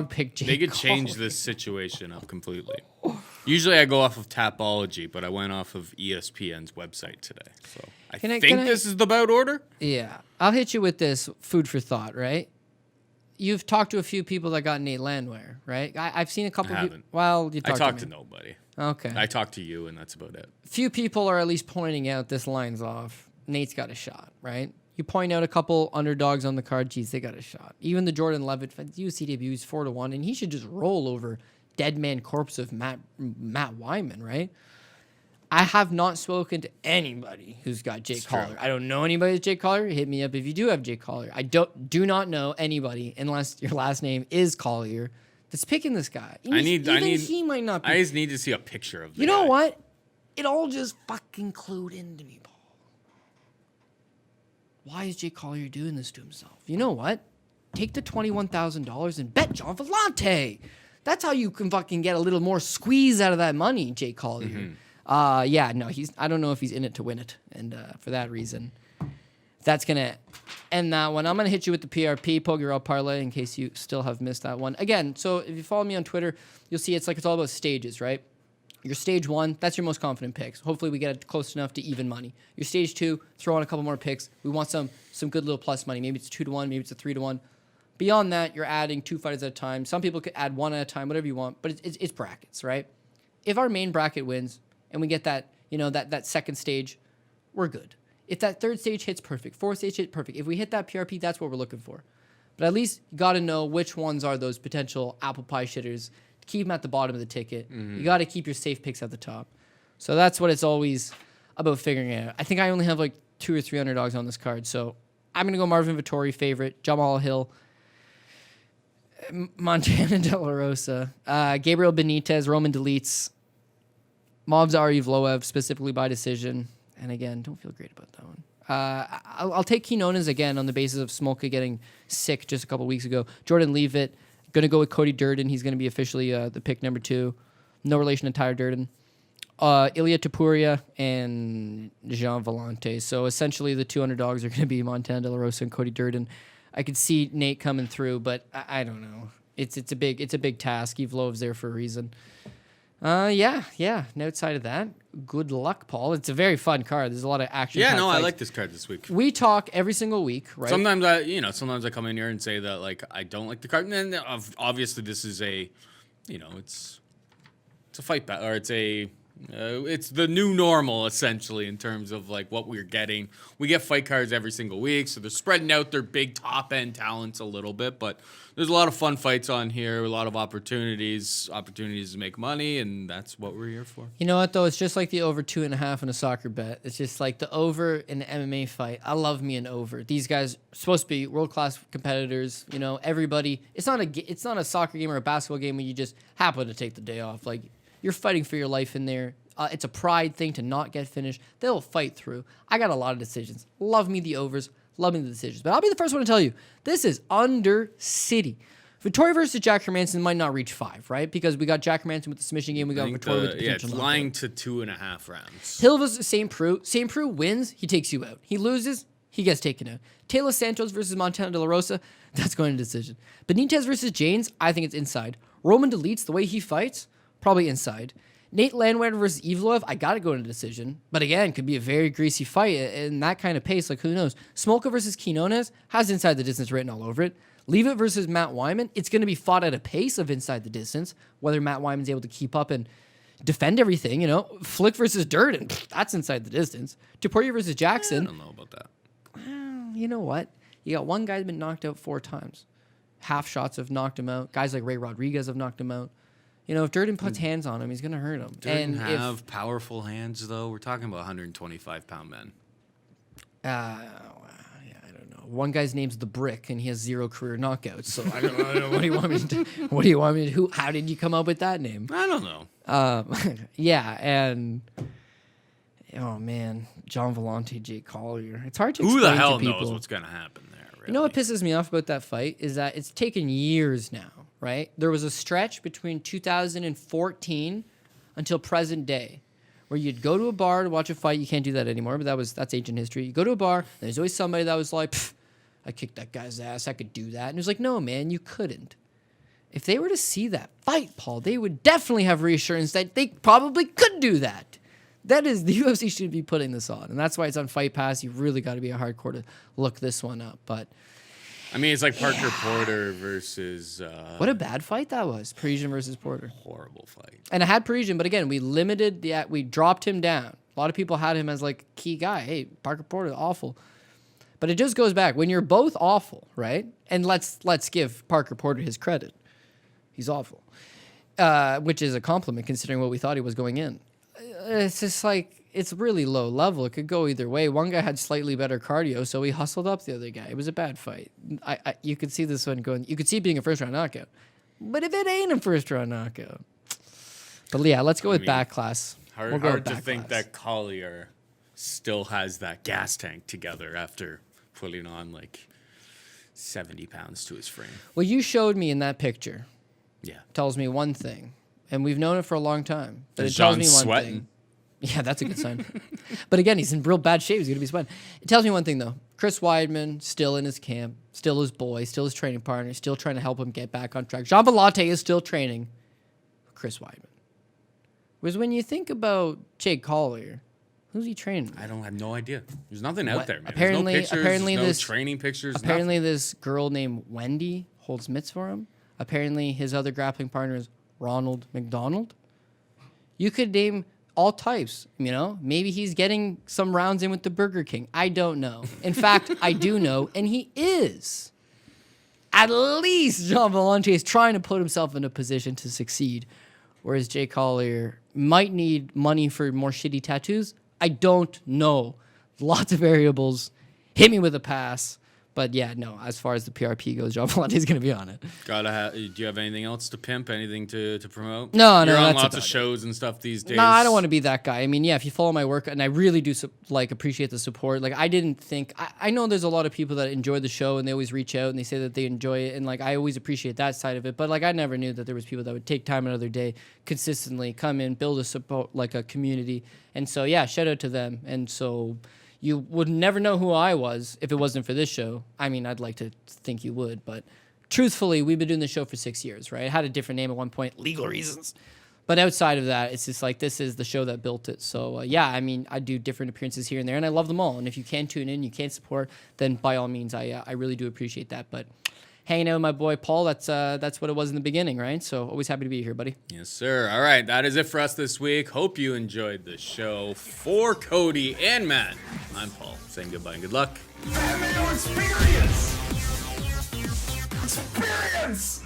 pick Jake They could change Collier. this situation up completely. Usually I go off of Tapology, but I went off of ESPN's website today. So I think this is the bout order. Yeah, I'll hit you with this food for thought, right? You've talked to a few people that got Nate Landwehr, right? I've seen a couple. I haven't. Well, I talked to nobody. Okay. I talked to you, and that's about it. Few people are at least pointing out this line's off. Nate's got a shot, right? You point out a couple underdogs on the card. Geez, they got a shot. Even the Jordan Leavitt UFC debut is 4-1, and he should just roll over dead man corpse of Matt Wiman, right? I have not spoken to anybody who's got Jake Collier. I don't know anybody with Jake Collier. Hit me up if you do have Jake Collier. I do not know anybody unless your last name is Collier that's picking this guy. He might not be. I just need to see a picture of the You know guy. what? It all just fucking clued into me, Paul. Why is Jake Collier doing this to himself? You know what? Take the $21,000 and bet John Villante. That's how you can fucking get a little more squeeze out of that money, Jake Collier. Yeah, no, I don't know if he's in it to win it. And for that reason, that's going to end that one. I'm going to hit you with the PRP, Pokerell Parlay, in case you still have missed that one. Again, so if you follow me on Twitter, you'll see it's all about stages, right? Your stage 1, that's your most confident picks. Hopefully we get it close enough to even money. Your stage 2, throw on a couple more picks. We want some good little plus money. Maybe it's 2-1, maybe it's a 3-1. Beyond that, you're adding 2 fighters at a time. Some people could add 1 at a time, whatever you want, but it's brackets, right? If our main bracket wins and we get that, that second stage, we're good. If that third stage hits, perfect. Fourth stage hits, perfect. If we hit that PRP, that's what we're looking for. But at least you got to know which ones are those potential apple pie shitters. Keep them at the bottom of the ticket. You got to keep your safe picks at the top. So that's what it's always about figuring out. I think I only have like 2 or 3 underdogs on this card. So I'm going to go Marvin Vettori favorite, Jamal Hill, Montana De La Rosa, Gabriel Benitez, Roman Dolidze, Movsar Evloev, specifically by decision. And again, don't feel great about that one. I'll take Quinonez again on the basis of Smolka getting sick just a couple weeks ago. Jordan Leavitt, going to go with Cody Durden. He's going to be officially the pick number 2. No relation to Tyler Durden. Ilya Topuria and Jean Villante. So essentially the 2 underdogs are going to be Montana De La Rosa and Cody Durden. I could see Nate coming through, but I don't know. It's a big task. Evloev's there for a reason. Yeah. And outside of that, good luck, Paul. It's a very fun card. There's a lot of action. Yeah, no, fights. I like this card this week. We talk every single week, right? Sometimes I come in here and say that like I don't like the card, and then obviously this is a, it's a fight battle, or it's a It's the new normal, essentially, in terms of like what we're getting. We get fight cards every single week, so they're spreading out their big top end talents a little bit. But there's a lot of fun fights on here, a lot of opportunities to make money, and that's what we're here for. You know what though? It's just like the over 2.5 in a soccer bet. It's just like the over in an MMA fight. I love me an over. These guys are supposed to be world class competitors. You know, everybody. It's not a soccer game or a basketball game where you just happen to take the day off. Like, you're fighting for your life in there. It's a pride thing to not get finished. They'll fight through. I got a lot of decisions. Love me the overs. Love me the decisions. But I'll be the first one to tell you, this is under city. Vettori versus Jack Hermansson might not reach 5, right? Because we got Jack Hermansson with the submission game. We got Vettori with the potential it's lying to 2.5 rounds. Hill versus St. Preux. St. Preux wins. He takes you out. He loses. He gets taken out. Taylor Santos versus Montana De La Rosa. That's going to decision. Benitez versus Jaynes. I think it's inside. Roman Dolidze, the way he fights, probably inside. Nate Landwehr versus Evloev, I got to go into decision. But again, could be a very greasy fight in that kind of pace. Like, who knows? Smolka versus Quinonez has inside the distance written all over it. Leavitt versus Matt Wiman, it's going to be fought at a pace of inside the distance. Whether Matt Wyman's able to keep up and defend everything, you know. Flick versus Durden, that's inside the distance. Topuria versus Jackson. I don't know about that. You know what? You got one guy that's been knocked out 4 times. Half shots have knocked him out. Guys like Ray Rodriguez have knocked him out. You know, if Durden puts hands on him, he's going to hurt him. Durden have powerful hands, though. We're talking about 125-pound men. Yeah, I don't know. One guy's name's The Brick, and he has 0 career knockouts. So I don't know. What do you want me to do? What do you want me to do? How did you come up with that name? I don't know. Yeah, and... Oh, man. John Villante, Jake Collier. It's hard to Who explain the hell to people. knows what's going to happen there, really? You know what pisses me off about that fight is that it's taken years now, right? There was a stretch between 2014 until present day where you'd go to a bar to watch a fight. You can't do that anymore, but that's ancient history. You go to a bar, and there's always somebody that was like, I kicked that guy's ass. I could do that. And it was like, no, man, you couldn't. If they were to see that fight, Paul, they would definitely have reassurance that they probably could do that. That is, the UFC should be putting this on. And that's why it's on Fight Pass. You really got to be a hardcore to look this one up. But I mean, it's like Parker Porter versus... what a bad fight that was. Parisian versus Porter. Horrible fight. And I had Parisian, but again, we dropped him down. A lot of people had him as like key guy. Hey, Parker Porter, awful. But it just goes back. When you're both awful, right? And let's give Parker Porter his credit. He's awful. Which is a compliment considering what we thought he was going in. It's just like, it's really low level. It could go either way. One guy had slightly better cardio, so he hustled up the other guy. It was a bad fight. You could see this one going, you could see it being a first-round knockout. But if it ain't a first-round knockout. But yeah, let's go with back class. Hard to think that Collier still has that gas tank together after putting on like 70 pounds to his frame. Well, you showed me in that picture. Yeah. Tells me one thing. And we've known it for a long time. But Is it tells me Jean one sweating? thing. Yeah, that's a good sign. But again, he's in real bad shape. He's going to be sweating. It tells me one thing, though. Chris Weidman, still in his camp, still his boy, still his training partner, still trying to help him get back on track. Jean Villante is still training Chris Weidman. Whereas when you think about Jake Collier, who's he training with? I have no idea. There's nothing out there, man. Apparently, there's no pictures, apparently there's no training pictures. Apparently, this girl named Wendy holds mitts for him. Apparently, his other grappling partner is Ronald McDonald. You could name all types, you know? Maybe he's getting some rounds in with the Burger King. I don't know. In fact, I do know, and he is. At least Jean Villante is trying to put himself in a position to succeed, whereas Jay Collier might need money for more shitty tattoos. I don't know. Lots of variables. Hit me with a pass. But yeah, no, as far as the PRP goes, Jean Villante is going to be on it. Do you have anything else to pimp? Anything to promote? No, You're on that's lots of about shows and stuff these days. No, I don't want to be that guy. I mean, yeah, if you follow my work, and I really do appreciate the support. Like, I didn't think I know there's a lot of people that enjoy the show and they always reach out and they say that they enjoy it, and like I always appreciate that side of it. But like I never knew that there was people that would take time another day, consistently come in, build a support like a community, and so yeah, shout out to them. And so you would never know who I was if it wasn't for this show. I mean, I'd like to think you would, but truthfully, we've been doing the show for 6 years, right? It had a different name at one point, legal reasons. But outside of that, it's just like this is the show that built it. So yeah, I mean, I do different appearances here and there, and I love them all. And if you can tune in, you can support, then by all means, I really do appreciate that. But hanging out with my boy Paul. That's what it was in the beginning, right? So always happy to be here, buddy. Yes, sir. All right, that is it for us this week. Hope you enjoyed the show. For Cody and Matt, I'm Paul, saying goodbye and good luck. MMA experience. Experience.